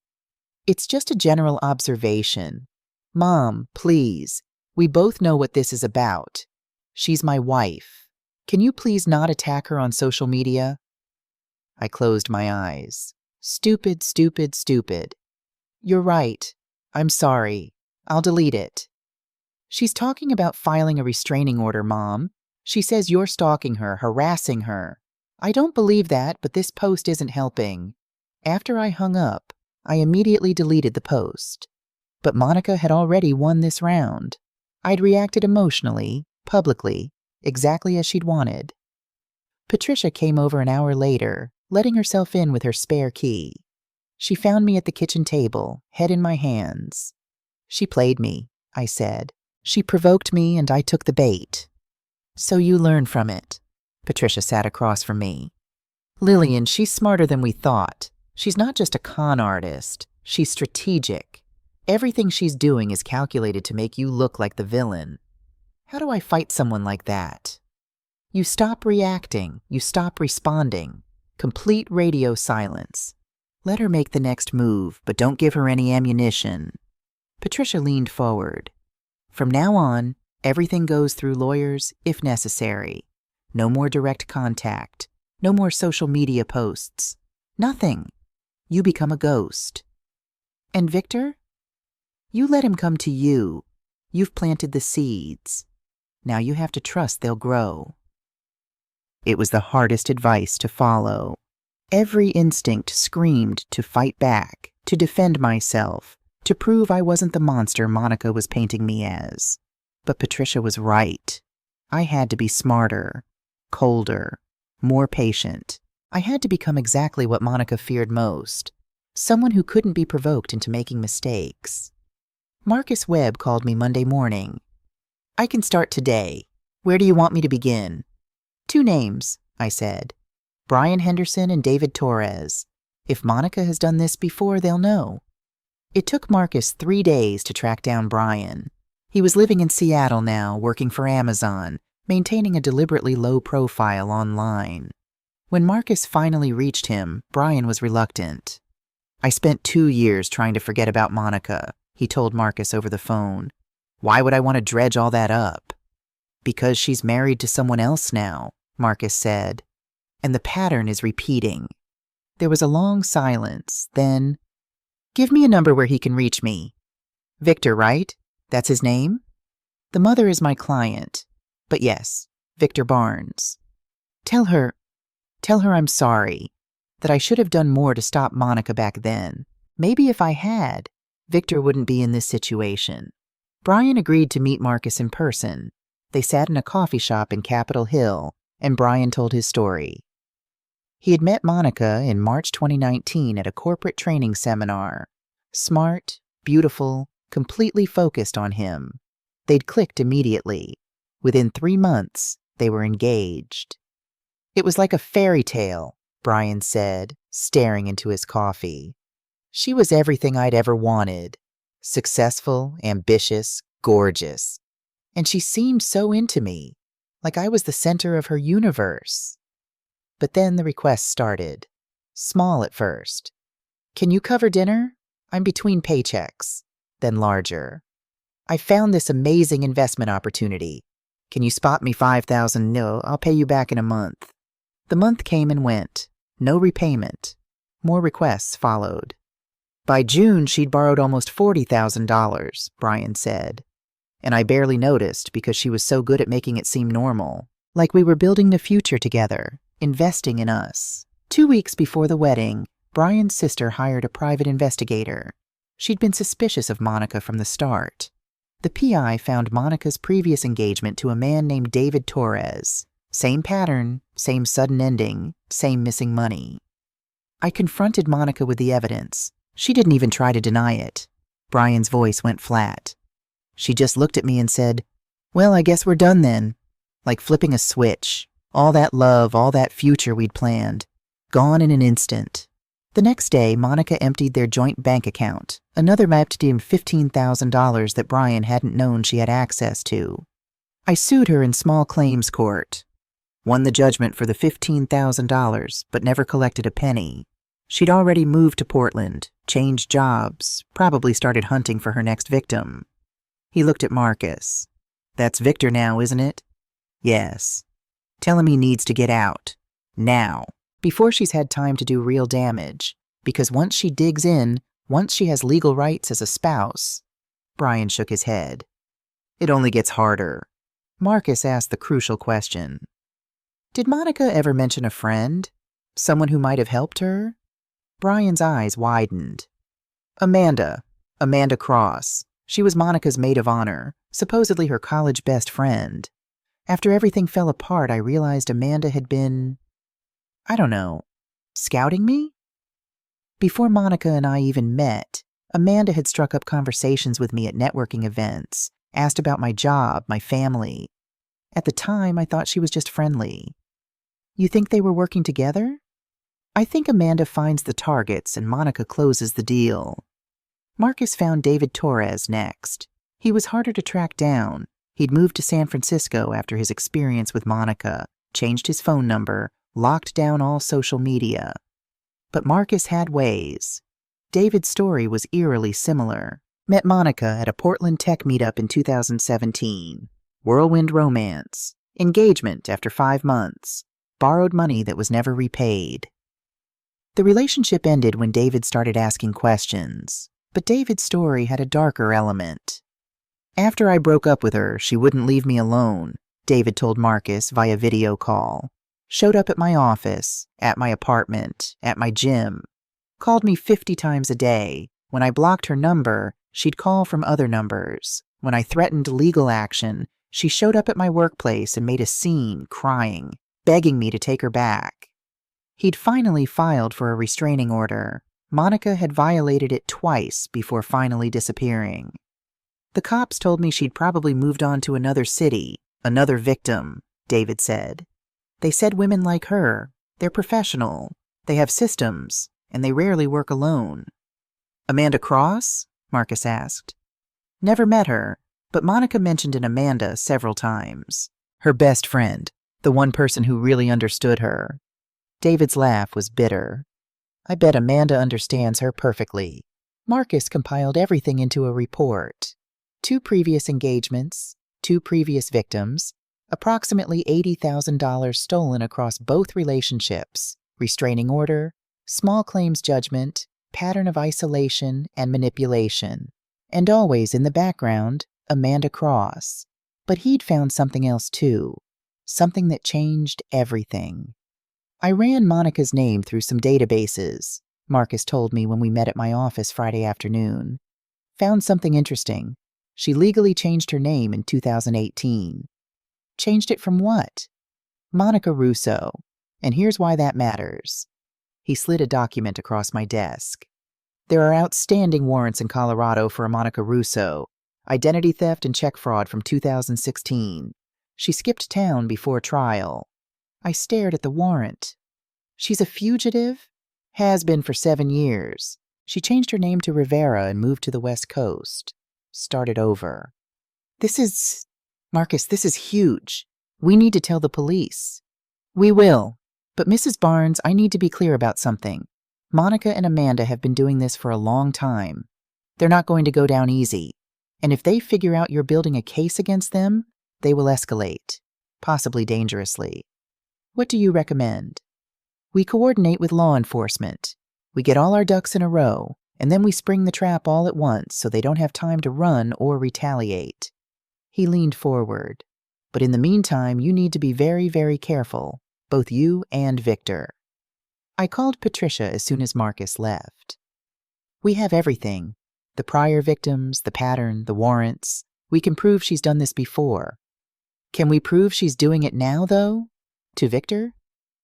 It's just a general observation. Mom, please, we both know what this is about. She's my wife. Can you please not attack her on social media? I closed my eyes. Stupid, stupid, stupid. You're right. I'm sorry. I'll delete it. She's talking about filing a restraining order, Mom. She says you're stalking her, harassing her. I don't believe that, but this post isn't helping. After I hung up, I immediately deleted the post. But Monica had already won this round. I'd reacted emotionally, publicly, exactly as she'd wanted. Patricia came over an hour later, letting herself in with her spare key. She found me at the kitchen table, head in my hands. She played me, I said. She provoked me and I took the bait. So you learn from it. Patricia sat across from me. Lillian, she's smarter than we thought. She's not just a con artist. She's strategic. Everything she's doing is calculated to make you look like the villain. How do I fight someone like that? You stop reacting. You stop responding. Complete radio silence. Let her make the next move, but don't give her any ammunition. Patricia leaned forward. From now on, everything goes through lawyers if necessary. No more direct contact. No more social media posts. Nothing. You become a ghost. And Victor? You let him come to you. You've planted the seeds. Now you have to trust they'll grow." It was the hardest advice to follow. Every instinct screamed to fight back, to defend myself, to prove I wasn't the monster Monica was painting me as. But Patricia was right. I had to be smarter, colder, more patient. I had to become exactly what Monica feared most, someone who couldn't be provoked into making mistakes. Marcus Webb called me Monday morning. "I can start today. Where do you want me to begin?" "2 names," I said. "Brian Henderson and David Torres. If Monica has done this before, they'll know." It took Marcus 3 days to track down Brian. He was living in Seattle now, working for Amazon, maintaining a deliberately low profile online. When Marcus finally reached him, Brian was reluctant. "I spent 2 years trying to forget about Monica," he told Marcus over the phone. "Why would I want to dredge all that up?" "Because she's married to someone else now," Marcus said. "And the pattern is repeating." There was a long silence, then, "Give me a number where he can reach me." "Victor, right? That's his name?" "The mother is my client. But yes, Victor Barnes. Tell her I'm sorry, that I should have done more to stop Monica back then. Maybe if I had, Victor wouldn't be in this situation." Brian agreed to meet Marcus in person. They sat in a coffee shop in Capitol Hill, and Brian told his story. He had met Monica in March 2019 at a corporate training seminar. Smart, beautiful, completely focused on him. They'd clicked immediately. Within 3 months, they were engaged. "It was like a fairy tale," Brian said, staring into his coffee. "She was everything I'd ever wanted. Successful, ambitious, gorgeous. And she seemed so into me, like I was the center of her universe." But then the request started. Small at first. "Can you cover dinner? I'm between paychecks." Then larger. "I found this amazing investment opportunity. Can you spot me $5,000? No, I'll pay you back in a month." The month came and went. No repayment. More requests followed. By June, she'd borrowed almost $40,000, Brian said. And I barely noticed because she was so good at making it seem normal. Like we were building the future together, investing in us. 2 weeks before the wedding, Brian's sister hired a private investigator. She'd been suspicious of Monica from the start. The PI found Monica's previous engagement to a man named David Torres. Same pattern, same sudden ending, same missing money. I confronted Monica with the evidence. She didn't even try to deny it. Brian's voice went flat. She just looked at me and said, "Well, I guess we're done then." Like flipping a switch. All that love, all that future we'd planned. Gone in an instant. The next day, Monica emptied their joint bank account. Another map deemed $15,000 that Brian hadn't known she had access to. I sued her in small claims court. Won the judgment for the $15,000, but never collected a penny. She'd already moved to Portland, changed jobs, probably started hunting for her next victim. He looked at Marcus. "That's Victor now, isn't it?" "Yes." "Tell him he needs to get out. Now. Before she's had time to do real damage. Because once she digs in, once she has legal rights as a spouse." Brian shook his head. "It only gets harder." Marcus asked the crucial question. "Did Monica ever mention a friend? Someone who might have helped her?" Brian's eyes widened. Amanda Cross. She was Monica's maid of honor, supposedly her college best friend. After everything fell apart, I realized Amanda had been, I don't know, scouting me? Before Monica and I even met, Amanda had struck up conversations with me at networking events, asked about my job, my family. At the time, I thought she was just friendly. "You think they were working together?" "I think Amanda finds the targets and Monica closes the deal." Marcus found David Torres next. He was harder to track down. He'd moved to San Francisco after his experience with Monica, changed his phone number, locked down all social media. But Marcus had ways. David's story was eerily similar. Met Monica at a Portland tech meetup in 2017. Whirlwind romance. Engagement after 5 months. Borrowed money that was never repaid. The relationship ended when David started asking questions. But David's story had a darker element. After I broke up with her, she wouldn't leave me alone, David told Marcus via video call. Showed up at my office, at my apartment, at my gym. Called me 50 times a day. When I blocked her number, she'd call from other numbers. When I threatened legal action, she showed up at my workplace and made a scene, crying, begging me to take her back. He'd finally filed for a restraining order. Monica had violated it twice before finally disappearing. The cops told me she'd probably moved on to another city, another victim, David said. They said women like her, they're professional, they have systems, and they rarely work alone. Amanda Cross? Marcus asked. Never met her, but Monica mentioned an Amanda several times. Her best friend, the one person who really understood her. David's laugh was bitter. I bet Amanda understands her perfectly. Marcus compiled everything into a report. 2 previous engagements, 2 previous victims, approximately $80,000 stolen across both relationships, restraining order, small claims judgment, pattern of isolation and manipulation, and always in the background, Amanda Cross. But he'd found something else too, something that changed everything. I ran Monica's name through some databases, Marcus told me when we met at my office Friday afternoon. Found something interesting. She legally changed her name in 2018. Changed it from what? Monica Russo. And here's why that matters. He slid a document across my desk. There are outstanding warrants in Colorado for a Monica Russo. Identity theft and check fraud from 2016. She skipped town before trial. I stared at the warrant. She's a fugitive? Has been for 7 years. She changed her name to Rivera and moved to the West Coast. Started over. Marcus, this is huge. We need to tell the police. We will. But Mrs. Barnes, I need to be clear about something. Monica and Amanda have been doing this for a long time. They're not going to go down easy. And if they figure out you're building a case against them, they will escalate, possibly dangerously. What do you recommend? We coordinate with law enforcement. We get all our ducks in a row, and then we spring the trap all at once so they don't have time to run or retaliate. He leaned forward. But in the meantime, you need to be very, very careful, both you and Victor. I called Patricia as soon as Marcus left. We have everything. The prior victims, the pattern, the warrants. We can prove she's done this before. Can we prove she's doing it now, though? To Victor?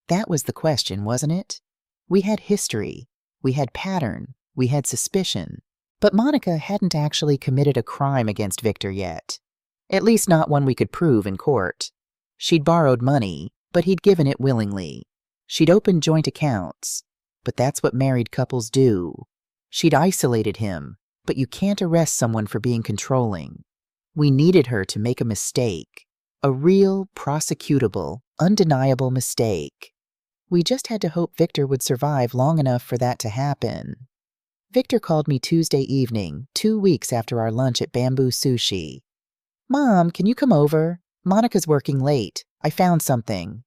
That was the question, wasn't it? We had history. We had pattern. We had suspicion. But Monica hadn't actually committed a crime against Victor yet. At least not one we could prove in court. She'd borrowed money, but he'd given it willingly. She'd opened joint accounts, but that's what married couples do. She'd isolated him, but you can't arrest someone for being controlling. We needed her to make a mistake, a real, prosecutable, undeniable mistake. We just had to hope Victor would survive long enough for that to happen. Victor called me Tuesday evening, 2 weeks after our lunch at Bamboo Sushi. Mom, can you come over? Monica's working late. I found something.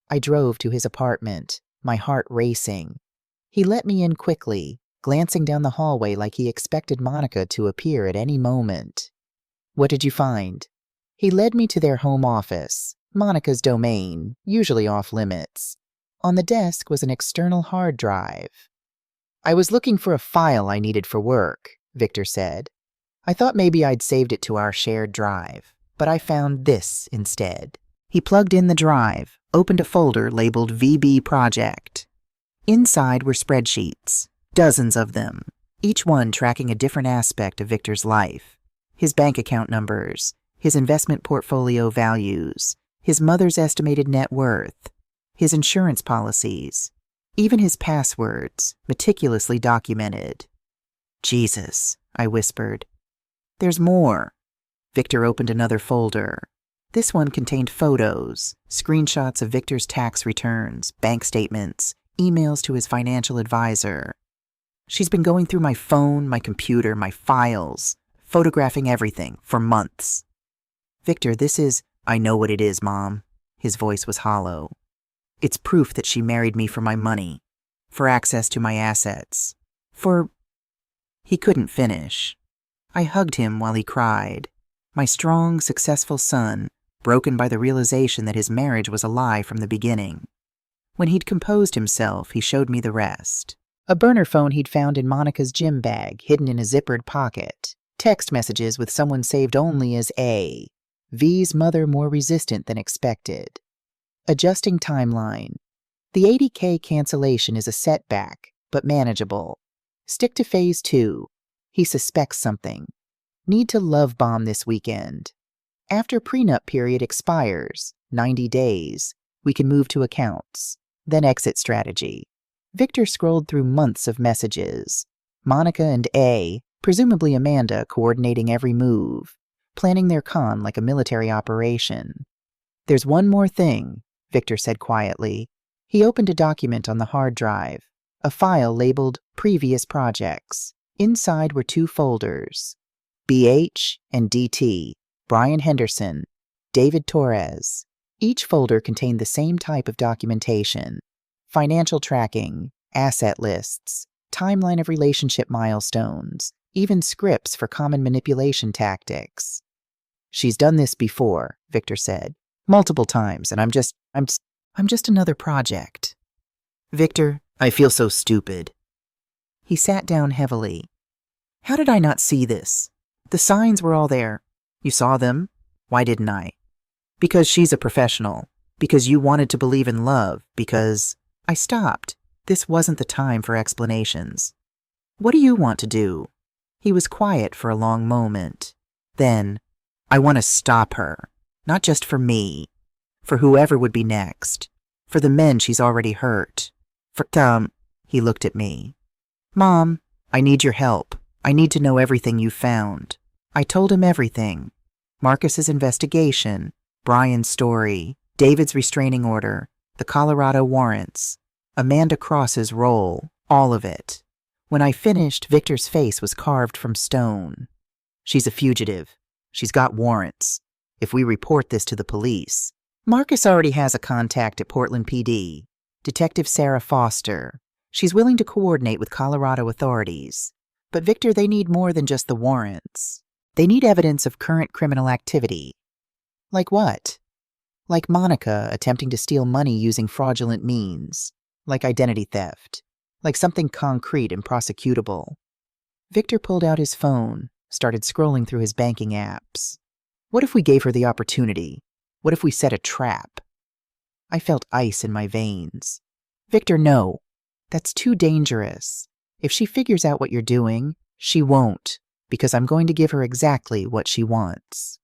I drove to his apartment, my heart racing. He let me in quickly, glancing down the hallway like he expected Monica to appear at any moment. What did you find? He led me to their home office, Monica's domain, usually off limits. On the desk was an external hard drive. I was looking for a file I needed for work, Victor said. I thought maybe I'd saved it to our shared drive, but I found this instead. He plugged in the drive, opened a folder labeled VB Project. Inside were spreadsheets, dozens of them, each one tracking a different aspect of Victor's life. His bank account numbers, his investment portfolio values, his mother's estimated net worth, his insurance policies, even his passwords, meticulously documented. Jesus, I whispered. There's more. Victor opened another folder. This one contained photos, screenshots of Victor's tax returns, bank statements, emails to his financial advisor. She's been going through my phone, my computer, my files, photographing everything for months. Victor, I know what it is, Mom. His voice was hollow. It's proof that she married me for my money, for access to my assets, He couldn't finish. I hugged him while he cried. My strong, successful son, broken by the realization that his marriage was a lie from the beginning. When he'd composed himself, he showed me the rest. A burner phone he'd found in Monica's gym bag, hidden in a zippered pocket. Text messages with someone saved only as A. V's mother more resistant than expected. Adjusting timeline. The $80K cancellation is a setback, but manageable. Stick to phase 2. He suspects something. Need to love bomb this weekend. After prenup period expires, 90 days, we can move to accounts. Then exit strategy. Victor scrolled through months of messages. Monica and A, presumably Amanda, coordinating every move, planning their con like a military operation. There's one more thing, Victor said quietly. He opened a document on the hard drive, a file labeled Previous Projects. Inside were 2 folders, BH and DT, Brian Henderson, David Torres. Each folder contained the same type of documentation: financial tracking, asset lists, timeline of relationship milestones, even scripts for common manipulation tactics. She's done this before, Victor said, multiple times, and I'm just another project. Victor, I feel so stupid. He sat down heavily. How did I not see this? The signs were all there. You saw them? Why didn't I? Because she's a professional. Because you wanted to believe in love. Because I stopped. This wasn't the time for explanations. What do you want to do? He was quiet for a long moment. Then, I want to stop her. Not just for me. For whoever would be next. For the men she's already hurt. For he looked at me. Mom, I need your help. I need to know everything you found. I told him everything. Marcus's investigation, Brian's story, David's restraining order, the Colorado warrants, Amanda Cross's role, all of it. When I finished, Victor's face was carved from stone. She's a fugitive. She's got warrants. If we report this to the police, Marcus already has a contact at Portland PD, Detective Sarah Foster. She's willing to coordinate with Colorado authorities. But Victor, they need more than just the warrants. They need evidence of current criminal activity. Like what? Like Monica attempting to steal money using fraudulent means. Like identity theft. Like something concrete and prosecutable. Victor pulled out his phone, started scrolling through his banking apps. What if we gave her the opportunity? What if we set a trap? I felt ice in my veins. Victor, no. That's too dangerous. If she figures out what you're doing, she won't, because I'm going to give her exactly what she wants.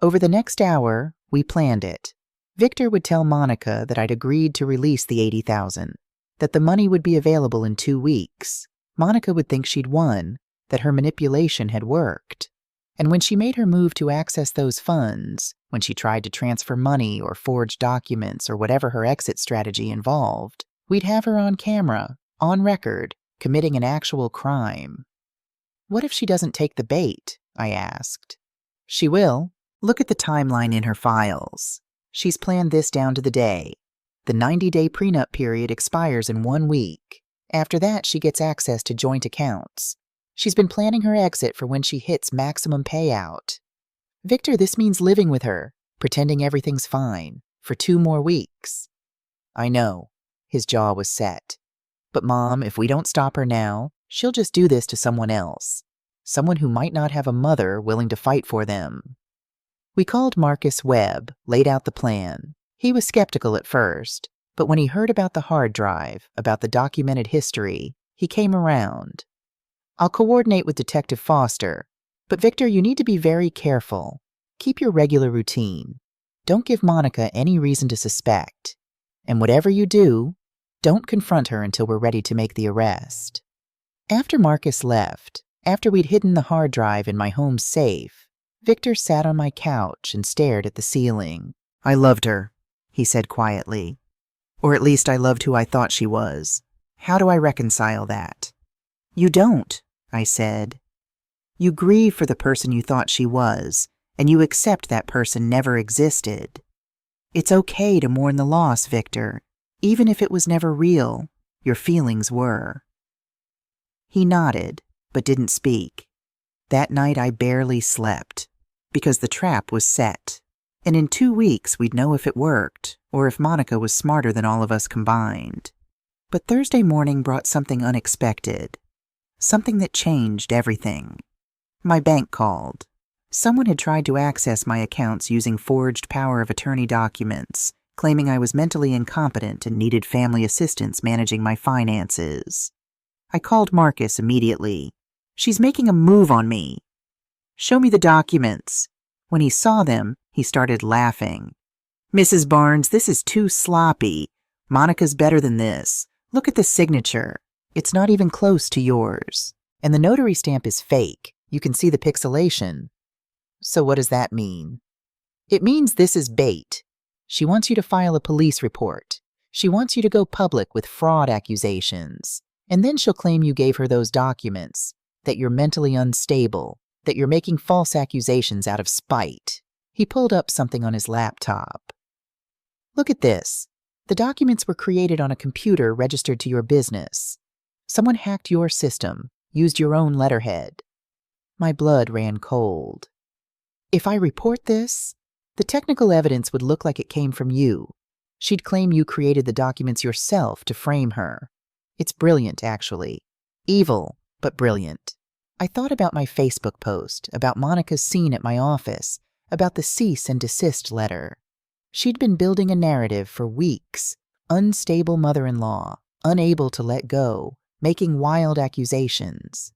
Over the next hour, we planned it. Victor would tell Monica that I'd agreed to release the $80,000, that the money would be available in 2 weeks. Monica would think she'd won, that her manipulation had worked. And when she made her move to access those funds, when she tried to transfer money or forge documents or whatever her exit strategy involved, we'd have her on camera, on record, committing an actual crime. What if she doesn't take the bait? I asked. She will. Look at the timeline in her files. She's planned this down to the day. The 90-day prenup period expires in 1 week. After that, she gets access to joint accounts. She's been planning her exit for when she hits maximum payout. Victor, this means living with her, pretending everything's fine, for 2 more weeks. I know. His jaw was set. But Mom, if we don't stop her now, she'll just do this to someone else. Someone who might not have a mother willing to fight for them. We called Marcus Webb, laid out the plan. He was skeptical at first, but when he heard about the hard drive, about the documented history, he came around. I'll coordinate with Detective Foster, but Victor, you need to be very careful. Keep your regular routine. Don't give Monica any reason to suspect. And whatever you do, don't confront her until we're ready to make the arrest. After Marcus left, after we'd hidden the hard drive in my home safe, Victor sat on my couch and stared at the ceiling. I loved her, he said quietly. Or at least I loved who I thought she was. How do I reconcile that? You don't, I said. You grieve for the person you thought she was, and you accept that person never existed. It's okay to mourn the loss, Victor. Even if it was never real, your feelings were. He nodded, but didn't speak. That night I barely slept. because the trap was set. And in 2 weeks, we'd know if it worked, or if Monica was smarter than all of us combined. But Thursday morning brought something unexpected. Something that changed everything. My bank called. Someone had tried to access my accounts using forged power of attorney documents, claiming I was mentally incompetent and needed family assistance managing my finances. I called Marcus immediately. "She's making a move on me." "Show me the documents." When he saw them, he started laughing. "Mrs. Barnes, this is too sloppy. Monica's better than this. Look at the signature. It's not even close to yours. And the notary stamp is fake. You can see the pixelation." "So what does that mean?" "It means this is bait. She wants you to file a police report. She wants you to go public with fraud accusations. And then she'll claim you gave her those documents, that you're mentally unstable, that you're making false accusations out of spite." He pulled up something on his laptop. "Look at this. The documents were created on a computer registered to your business. Someone hacked your system, used your own letterhead." My blood ran cold. "If I report this, the technical evidence would look like it came from you. She'd claim you created the documents yourself to frame her. It's brilliant, actually. Evil, but brilliant." I thought about my Facebook post, about Monica's scene at my office, about the cease and desist letter. She'd been building a narrative for weeks. Unstable mother-in-law, unable to let go, making wild accusations.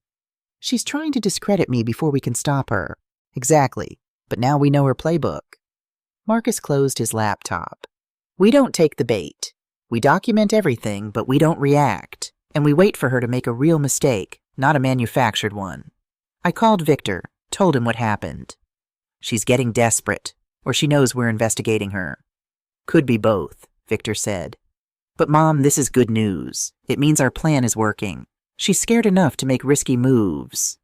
"She's trying to discredit me before we can stop her." "Exactly, but now we know her playbook." Marcus closed his laptop. "We don't take the bait. We document everything, but we don't react. And we wait for her to make a real mistake, not a manufactured one." I called Victor, told him what happened. "She's getting desperate, or she knows we're investigating her." "Could be both," Victor said. "But Mom, this is good news. It means our plan is working. She's scared enough to make risky moves.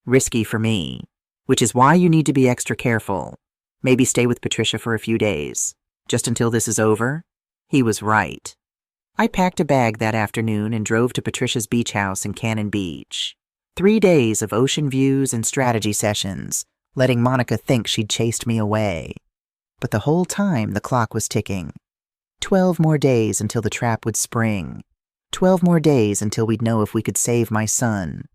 Risky for me. Which is why you need to be extra careful. Maybe stay with Patricia for a few days. Just until this is over." He was right. I packed a bag that afternoon and drove to Patricia's beach house in Cannon Beach. 3 days of ocean views and strategy sessions, letting Monica think she'd chased me away. But the whole time the clock was ticking. 12 more days until the trap would spring. 12 more days until we'd know if we could save my son.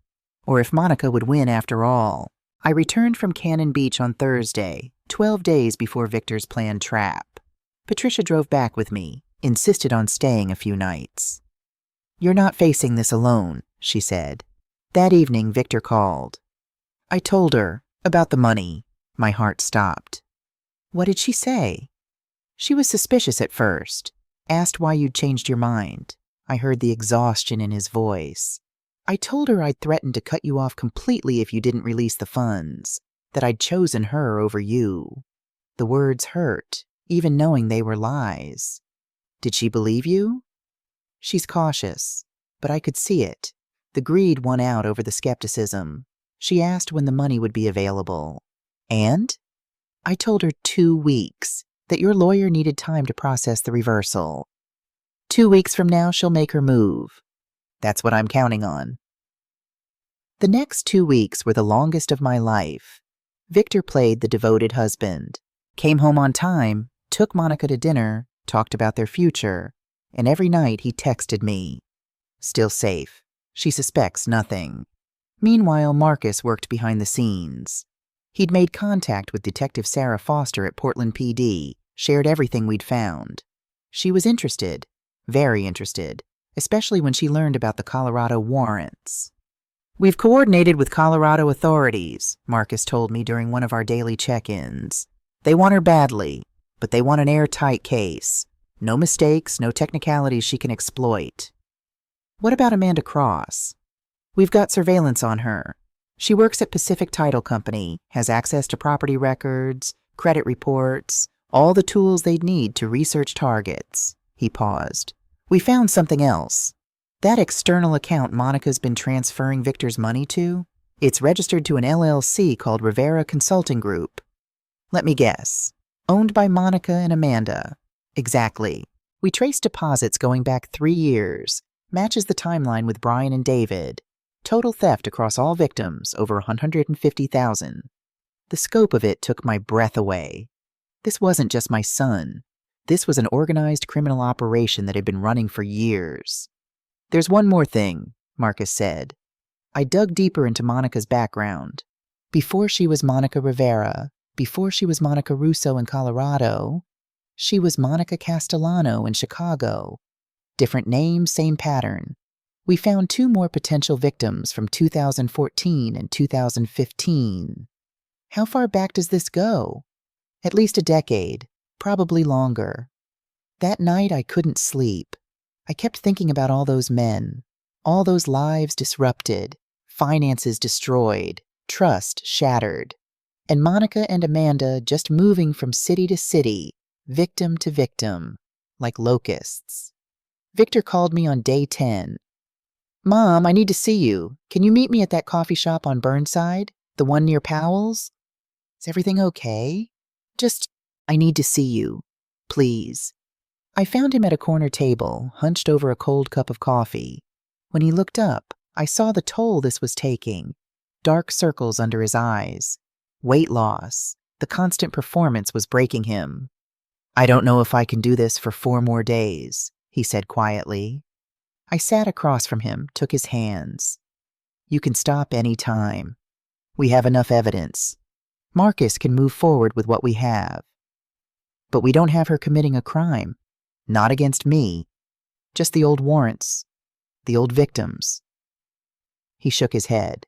Or if Monica would win after all. I returned from Cannon Beach on Thursday, 12 days before Victor's planned trap. Patricia drove back with me, insisted on staying a few nights. "You're not facing this alone," she said. That evening, Victor called. I told her about the money. My heart stopped. "What did she say?" "She was suspicious at first. Asked why you'd changed your mind." I heard the exhaustion in his voice. "I told her I'd threatened to cut you off completely if you didn't release the funds, that I'd chosen her over you." The words hurt, even knowing they were lies. "Did she believe you?" "She's cautious, but I could see it. The greed won out over the skepticism. She asked when the money would be available." "And?" "I told her 2 weeks, that your lawyer needed time to process the reversal. 2 weeks from now, she'll make her move." "That's what I'm counting on." The next 2 weeks were the longest of my life. Victor played the devoted husband, came home on time, took Monica to dinner, talked about their future, and every night he texted me. "Still safe. She suspects nothing." Meanwhile, Marcus worked behind the scenes. He'd made contact with Detective Sarah Foster at Portland PD, shared everything we'd found. She was interested, very interested, especially when she learned about the Colorado warrants. "We've coordinated with Colorado authorities," Marcus told me during one of our daily check-ins. "They want her badly, but they want an airtight case. No mistakes, no technicalities she can exploit." "What about Amanda Cross?" "We've got surveillance on her. She works at Pacific Title Company, has access to property records, credit reports, all the tools they'd need to research targets." He paused. "We found something else. That external account Monica's been transferring Victor's money to, it's registered to an LLC called Rivera Consulting Group. Let me guess. Owned by Monica and Amanda." "Exactly. We traced deposits going back 3 years. Matches the timeline with Brian and David. Total theft across all victims, over $150,000. The scope of it took my breath away. This wasn't just my son. This was an organized criminal operation that had been running for years. "There's one more thing," Marcus said. I dug deeper into Monica's background. Before she was Monica Rivera, before she was Monica Russo in Colorado, she was Monica Castellano in Chicago. Different name, same pattern. We found 2 more potential victims from 2014 and 2015. How far back does this go? At least a decade, probably longer. That night I couldn't sleep. I kept thinking about all those men, all those lives disrupted, finances destroyed, trust shattered, and Monica and Amanda just moving from city to city, victim to victim, like locusts. Victor called me on day 10. "Mom, I need to see you. Can you meet me at that coffee shop on Burnside, the one near Powell's?" "Is everything okay?" I need to see you. Please." I found him at a corner table, hunched over a cold cup of coffee. When he looked up, I saw the toll this was taking. Dark circles under his eyes. Weight loss. The constant performance was breaking him. "I don't know if I can do this for 4 more days, he said quietly. I sat across from him, took his hands. "You can stop any time. We have enough evidence. Marcus can move forward with what we have. But we don't have her committing a crime. Not against me. Just the old warrants. The old victims." He shook his head.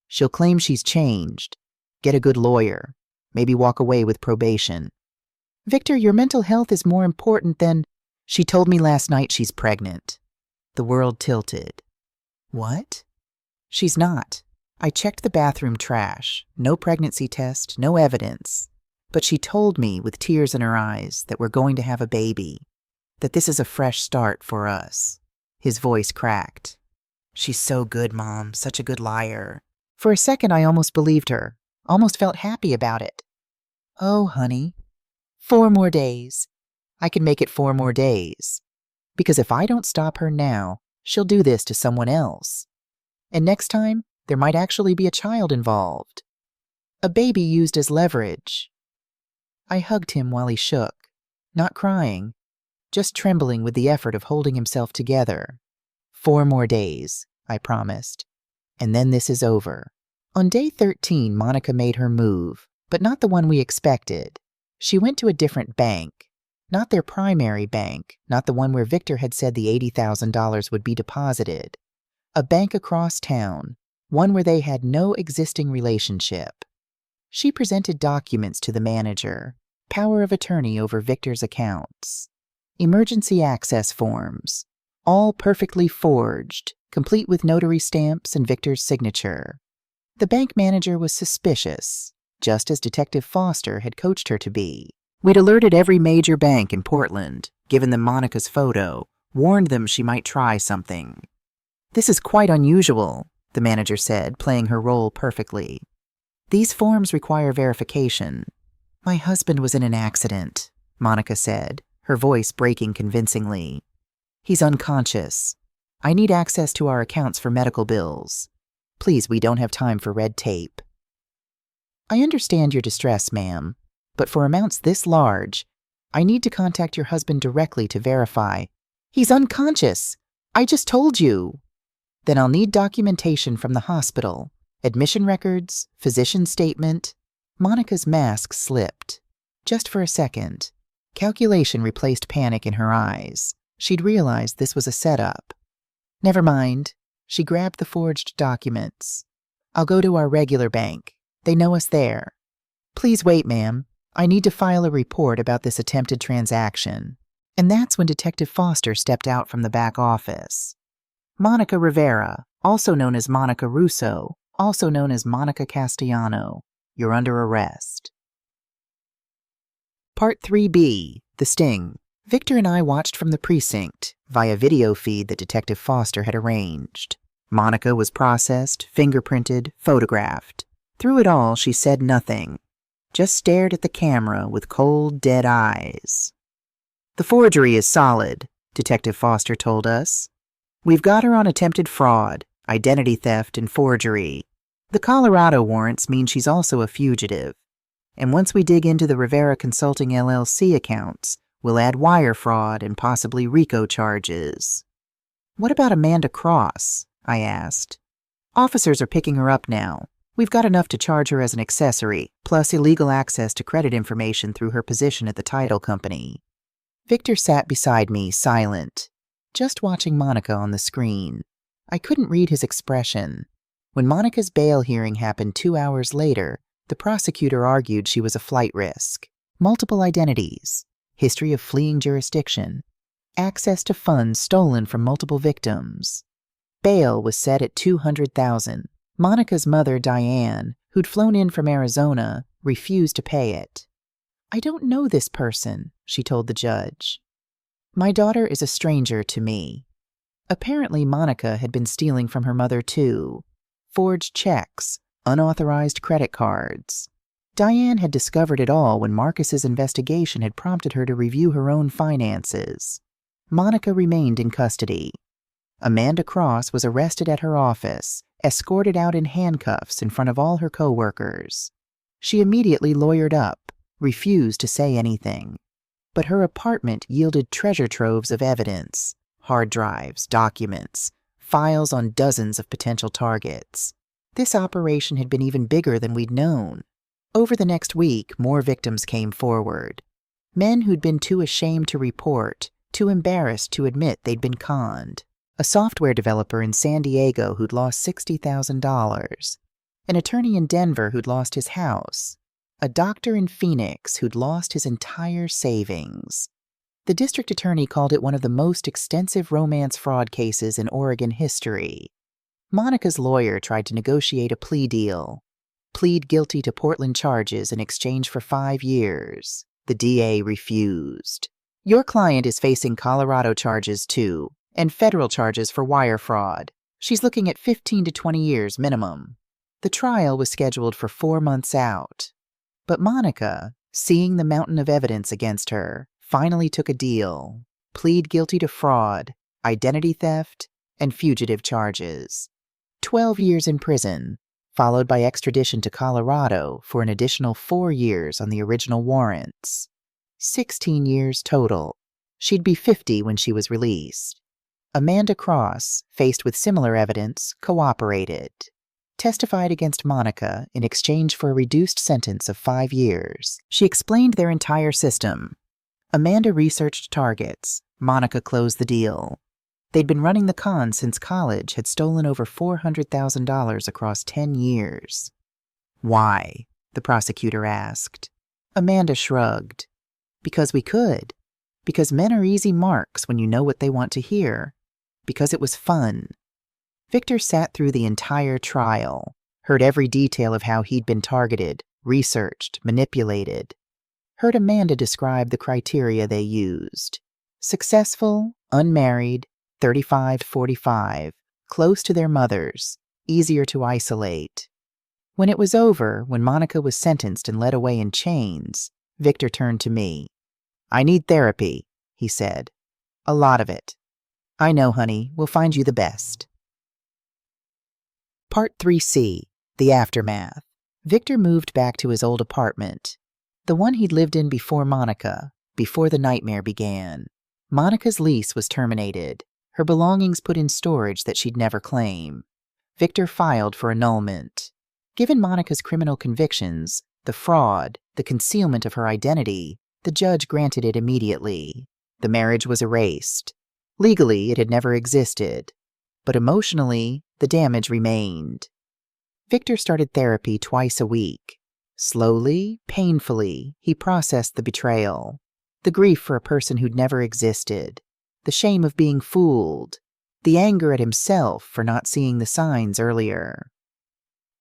"She'll claim she's changed. Get a good lawyer. Maybe walk away with probation." "Victor, your mental health is more important than—" "She told me last night she's pregnant." The world tilted. "What?" "She's not. I checked the bathroom trash. No pregnancy test, no evidence. But she told me with tears in her eyes that we're going to have a baby. That this is a fresh start for us." His voice cracked. "She's so good, Mom. Such a good liar." For a second, I almost believed her. Almost felt happy about it. "Oh, honey. 4 more days. I can make it 4 more days. Because if I don't stop her now, she'll do this to someone else. And next time, there might actually be a child involved. A baby used as leverage." I hugged him while he shook, not crying, just trembling with the effort of holding himself together. 4 more days, I promised. And then this is over. On day 13, Monica made her move, but not the one we expected. She went to a different bank. Not their primary bank, not the one where Victor had said the $80,000 would be deposited. A bank across town, one where they had no existing relationship. She presented documents to the manager, power of attorney over Victor's accounts. Emergency access forms, all perfectly forged, complete with notary stamps and Victor's signature. The bank manager was suspicious, just as Detective Foster had coached her to be. We'd alerted every major bank in Portland, given them Monica's photo, warned them she might try something. "This is quite unusual," the manager said, playing her role perfectly. "These forms require verification." "My husband was in an accident," Monica said, her voice breaking convincingly. "He's unconscious. I need access to our accounts for medical bills. Please, we don't have time for red tape." "I understand your distress, ma'am, but for amounts this large, I need to contact your husband directly to verify." "He's unconscious. I just told you." "Then I'll need documentation from the hospital, admission records, physician statement." Monica's mask slipped. Just for a second. Calculation replaced panic in her eyes. She'd realized this was a setup. "Never mind." She grabbed the forged documents. "I'll go to our regular bank. They know us there." "Please wait, ma'am. I need to file a report about this attempted transaction." And that's when Detective Foster stepped out from the back office. "Monica Rivera, also known as Monica Russo, also known as Monica Castellano, you're under arrest." Part 3B, The Sting. Victor and I watched from the precinct, via video feed that Detective Foster had arranged. Monica was processed, fingerprinted, photographed. Through it all, she said nothing, just stared at the camera with cold, dead eyes. "The forgery is solid," Detective Foster told us. "We've got her on attempted fraud, identity theft, and forgery. The Colorado warrants mean she's also a fugitive. And once we dig into the Rivera Consulting LLC accounts, we'll add wire fraud and possibly RICO charges. What about Amanda Cross? I asked. Officers are picking her up now. We've got enough to charge her as an accessory, plus illegal access to credit information through her position at the title company. Victor sat beside me, silent, just watching Monica on the screen. I couldn't read his expression. When Monica's bail hearing happened 2 hours later, the prosecutor argued she was a flight risk. Multiple identities, history of fleeing jurisdiction, access to funds stolen from multiple victims. Bail was set at $200,000. Monica's mother, Diane, who'd flown in from Arizona, refused to pay it. "I don't know this person," she told the judge. "My daughter is a stranger to me." Apparently, Monica had been stealing from her mother, too. Forged checks, unauthorized credit cards. Diane had discovered it all when Marcus's investigation had prompted her to review her own finances. Monica remained in custody. Amanda Cross was arrested at her office, escorted out in handcuffs in front of all her co-workers. She immediately lawyered up, refused to say anything. But her apartment yielded treasure troves of evidence, hard drives, documents, files on dozens of potential targets. This operation had been even bigger than we'd known. Over the next week, more victims came forward. Men who'd been too ashamed to report, too embarrassed to admit they'd been conned. A software developer in San Diego who'd lost $60,000. An attorney in Denver who'd lost his house. A doctor in Phoenix who'd lost his entire savings. The district attorney called it one of the most extensive romance fraud cases in Oregon history. Monica's lawyer tried to negotiate a plea deal. Plead guilty to Portland charges in exchange for 5 years. The DA refused. "Your client is facing Colorado charges too, and federal charges for wire fraud. She's looking at 15 to 20 years minimum." The trial was scheduled for 4 months out. But Monica, seeing the mountain of evidence against her, finally took a deal. Plead guilty to fraud, identity theft, and fugitive charges. 12 years in prison, followed by extradition to Colorado for an additional 4 years on the original warrants. 16 years total. She'd be 50 when she was released. Amanda Cross, faced with similar evidence, cooperated. Testified against Monica in exchange for a reduced sentence of 5 years. She explained their entire system. Amanda researched targets. Monica closed the deal. They'd been running the con since college, had stolen over $400,000 across 10 years. "Why?" the prosecutor asked. Amanda shrugged. "Because we could. Because men are easy marks when you know what they want to hear. Because it was fun." Victor sat through the entire trial, heard every detail of how he'd been targeted, researched, manipulated. Heard Amanda describe the criteria they used. Successful, unmarried, 35 to 45, close to their mothers, easier to isolate. When it was over, when Monica was sentenced and led away in chains, Victor turned to me. "I need therapy," he said. "A lot of it." "I know, honey. We'll find you the best." Part 3C, The Aftermath. Victor moved back to his old apartment, the one he'd lived in before Monica, before the nightmare began. Monica's lease was terminated, her belongings put in storage that she'd never claim. Victor filed for annulment. Given Monica's criminal convictions, the fraud, the concealment of her identity, the judge granted it immediately. The marriage was erased. Legally, it had never existed. But emotionally, the damage remained. Victor started therapy twice a week. Slowly, painfully, he processed the betrayal, the grief for a person who'd never existed, the shame of being fooled, the anger at himself for not seeing the signs earlier.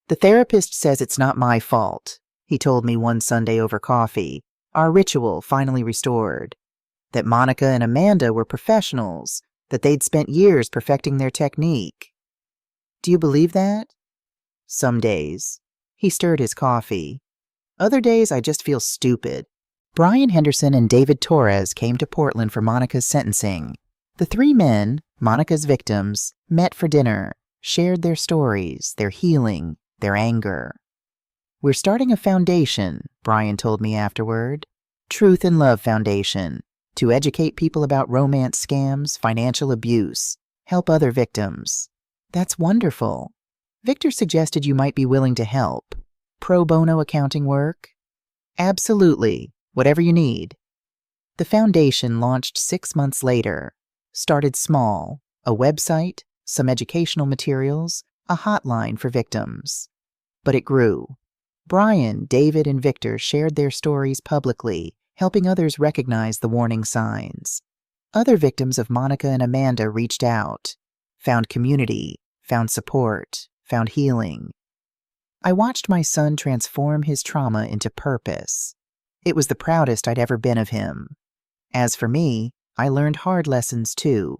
"The therapist says it's not my fault," he told me one Sunday over coffee, our ritual finally restored. That Monica and Amanda were professionals, that they'd spent years perfecting their technique. "Do you believe that?" "Some days." He stirred his coffee. "Other days I just feel stupid." Brian Henderson and David Torres came to Portland for Monica's sentencing. The 3 men, Monica's victims, met for dinner, shared their stories, their healing, their anger. "We're starting a foundation," Brian told me afterward. Truth and Love Foundation, to educate people about romance scams, financial abuse, help other victims. That's wonderful. Victor suggested you might be willing to help. Pro bono accounting work? Absolutely, whatever you need. The foundation launched 6 months later. Started small, a website, some educational materials, a hotline for victims. But it grew. Brian, David, and Victor shared their stories publicly, helping others recognize the warning signs. Other victims of Monica and Amanda reached out, found community, found support, found healing. I watched my son transform his trauma into purpose. It was the proudest I'd ever been of him. As for me, I learned hard lessons too,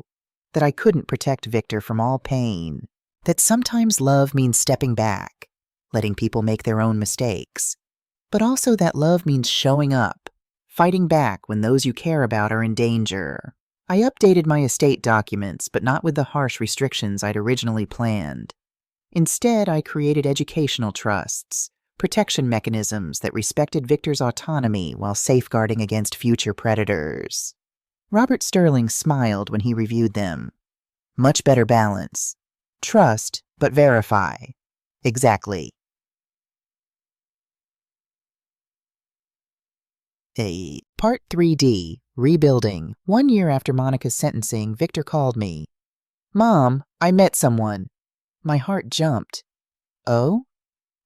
that I couldn't protect Victor from all pain, that sometimes love means stepping back, letting people make their own mistakes, but also that love means showing up, fighting back when those you care about are in danger. I updated my estate documents, but not with the harsh restrictions I'd originally planned. Instead, I created educational trusts, protection mechanisms that respected Victor's autonomy while safeguarding against future predators. Robert Sterling smiled when he reviewed them. Much better balance. Trust, but verify. Exactly. Part 3D, Rebuilding. 1 year after Monica's sentencing, Victor called me. "Mom, I met someone." My heart jumped. "Oh?"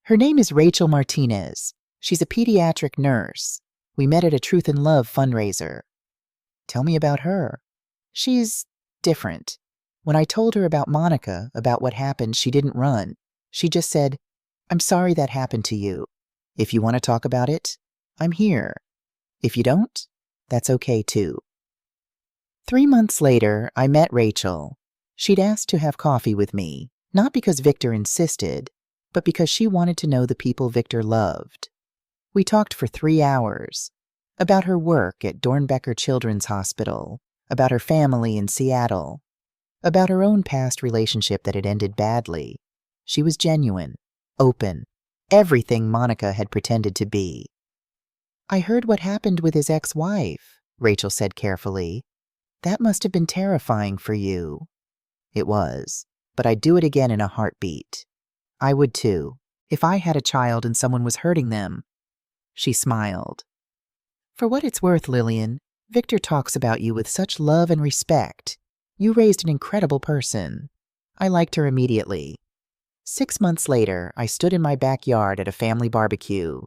"Her name is Rachel Martinez. She's a pediatric nurse. We met at a Truth and Love fundraiser." "Tell me about her." "She's different. When I told her about Monica, about what happened, she didn't run. She just said, 'I'm sorry that happened to you. If you want to talk about it, I'm here. If you don't, that's okay too.'" 3 months later, I met Rachel. She'd asked to have coffee with me, not because Victor insisted, but because she wanted to know the people Victor loved. We talked for 3 hours, about her work at Dornbecker Children's Hospital, about her family in Seattle, about her own past relationship that had ended badly. She was genuine, open, everything Monica had pretended to be. "I heard what happened with his ex-wife," Rachel said carefully. "That must have been terrifying for you." "It was, but I'd do it again in a heartbeat." "I would too, if I had a child and someone was hurting them." She smiled. "For what it's worth, Lillian, Victor talks about you with such love and respect. You raised an incredible person." I liked her immediately. 6 months later, I stood in my backyard at a family barbecue.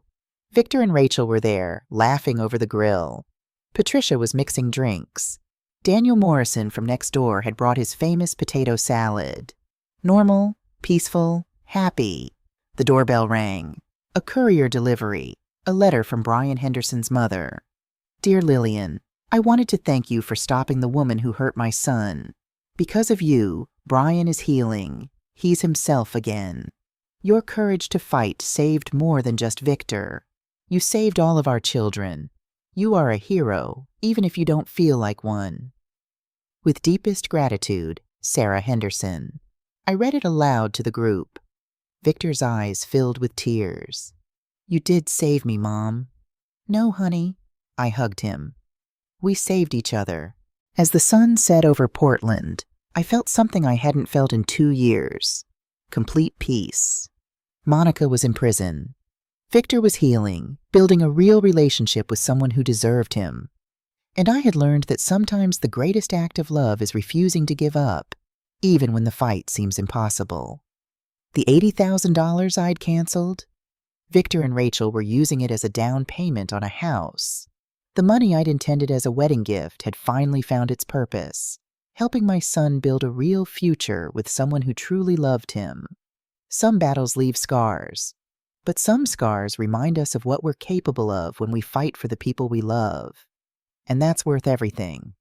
Victor and Rachel were there, laughing over the grill. Patricia was mixing drinks. Daniel Morrison from next door had brought his famous potato salad. Normal, peaceful, happy. The doorbell rang. A courier delivery. A letter from Brian Henderson's mother. "Dear Lillian, I wanted to thank you for stopping the woman who hurt my son. Because of you, Brian is healing. He's himself again. Your courage to fight saved more than just Victor. You saved all of our children. You are a hero, even if you don't feel like one. With deepest gratitude, Sarah Henderson." I read it aloud to the group. Victor's eyes filled with tears. "You did save me, Mom." "No, honey." I hugged him. We saved each other. As the sun set over Portland, I felt something I hadn't felt in 2 years. Complete peace. Monica was in prison. Victor was healing, building a real relationship with someone who deserved him. And I had learned that sometimes the greatest act of love is refusing to give up, even when the fight seems impossible. The $80,000 I'd canceled? Victor and Rachel were using it as a down payment on a house. The money I'd intended as a wedding gift had finally found its purpose, helping my son build a real future with someone who truly loved him. Some battles leave scars, but some scars remind us of what we're capable of when we fight for the people we love. And that's worth everything.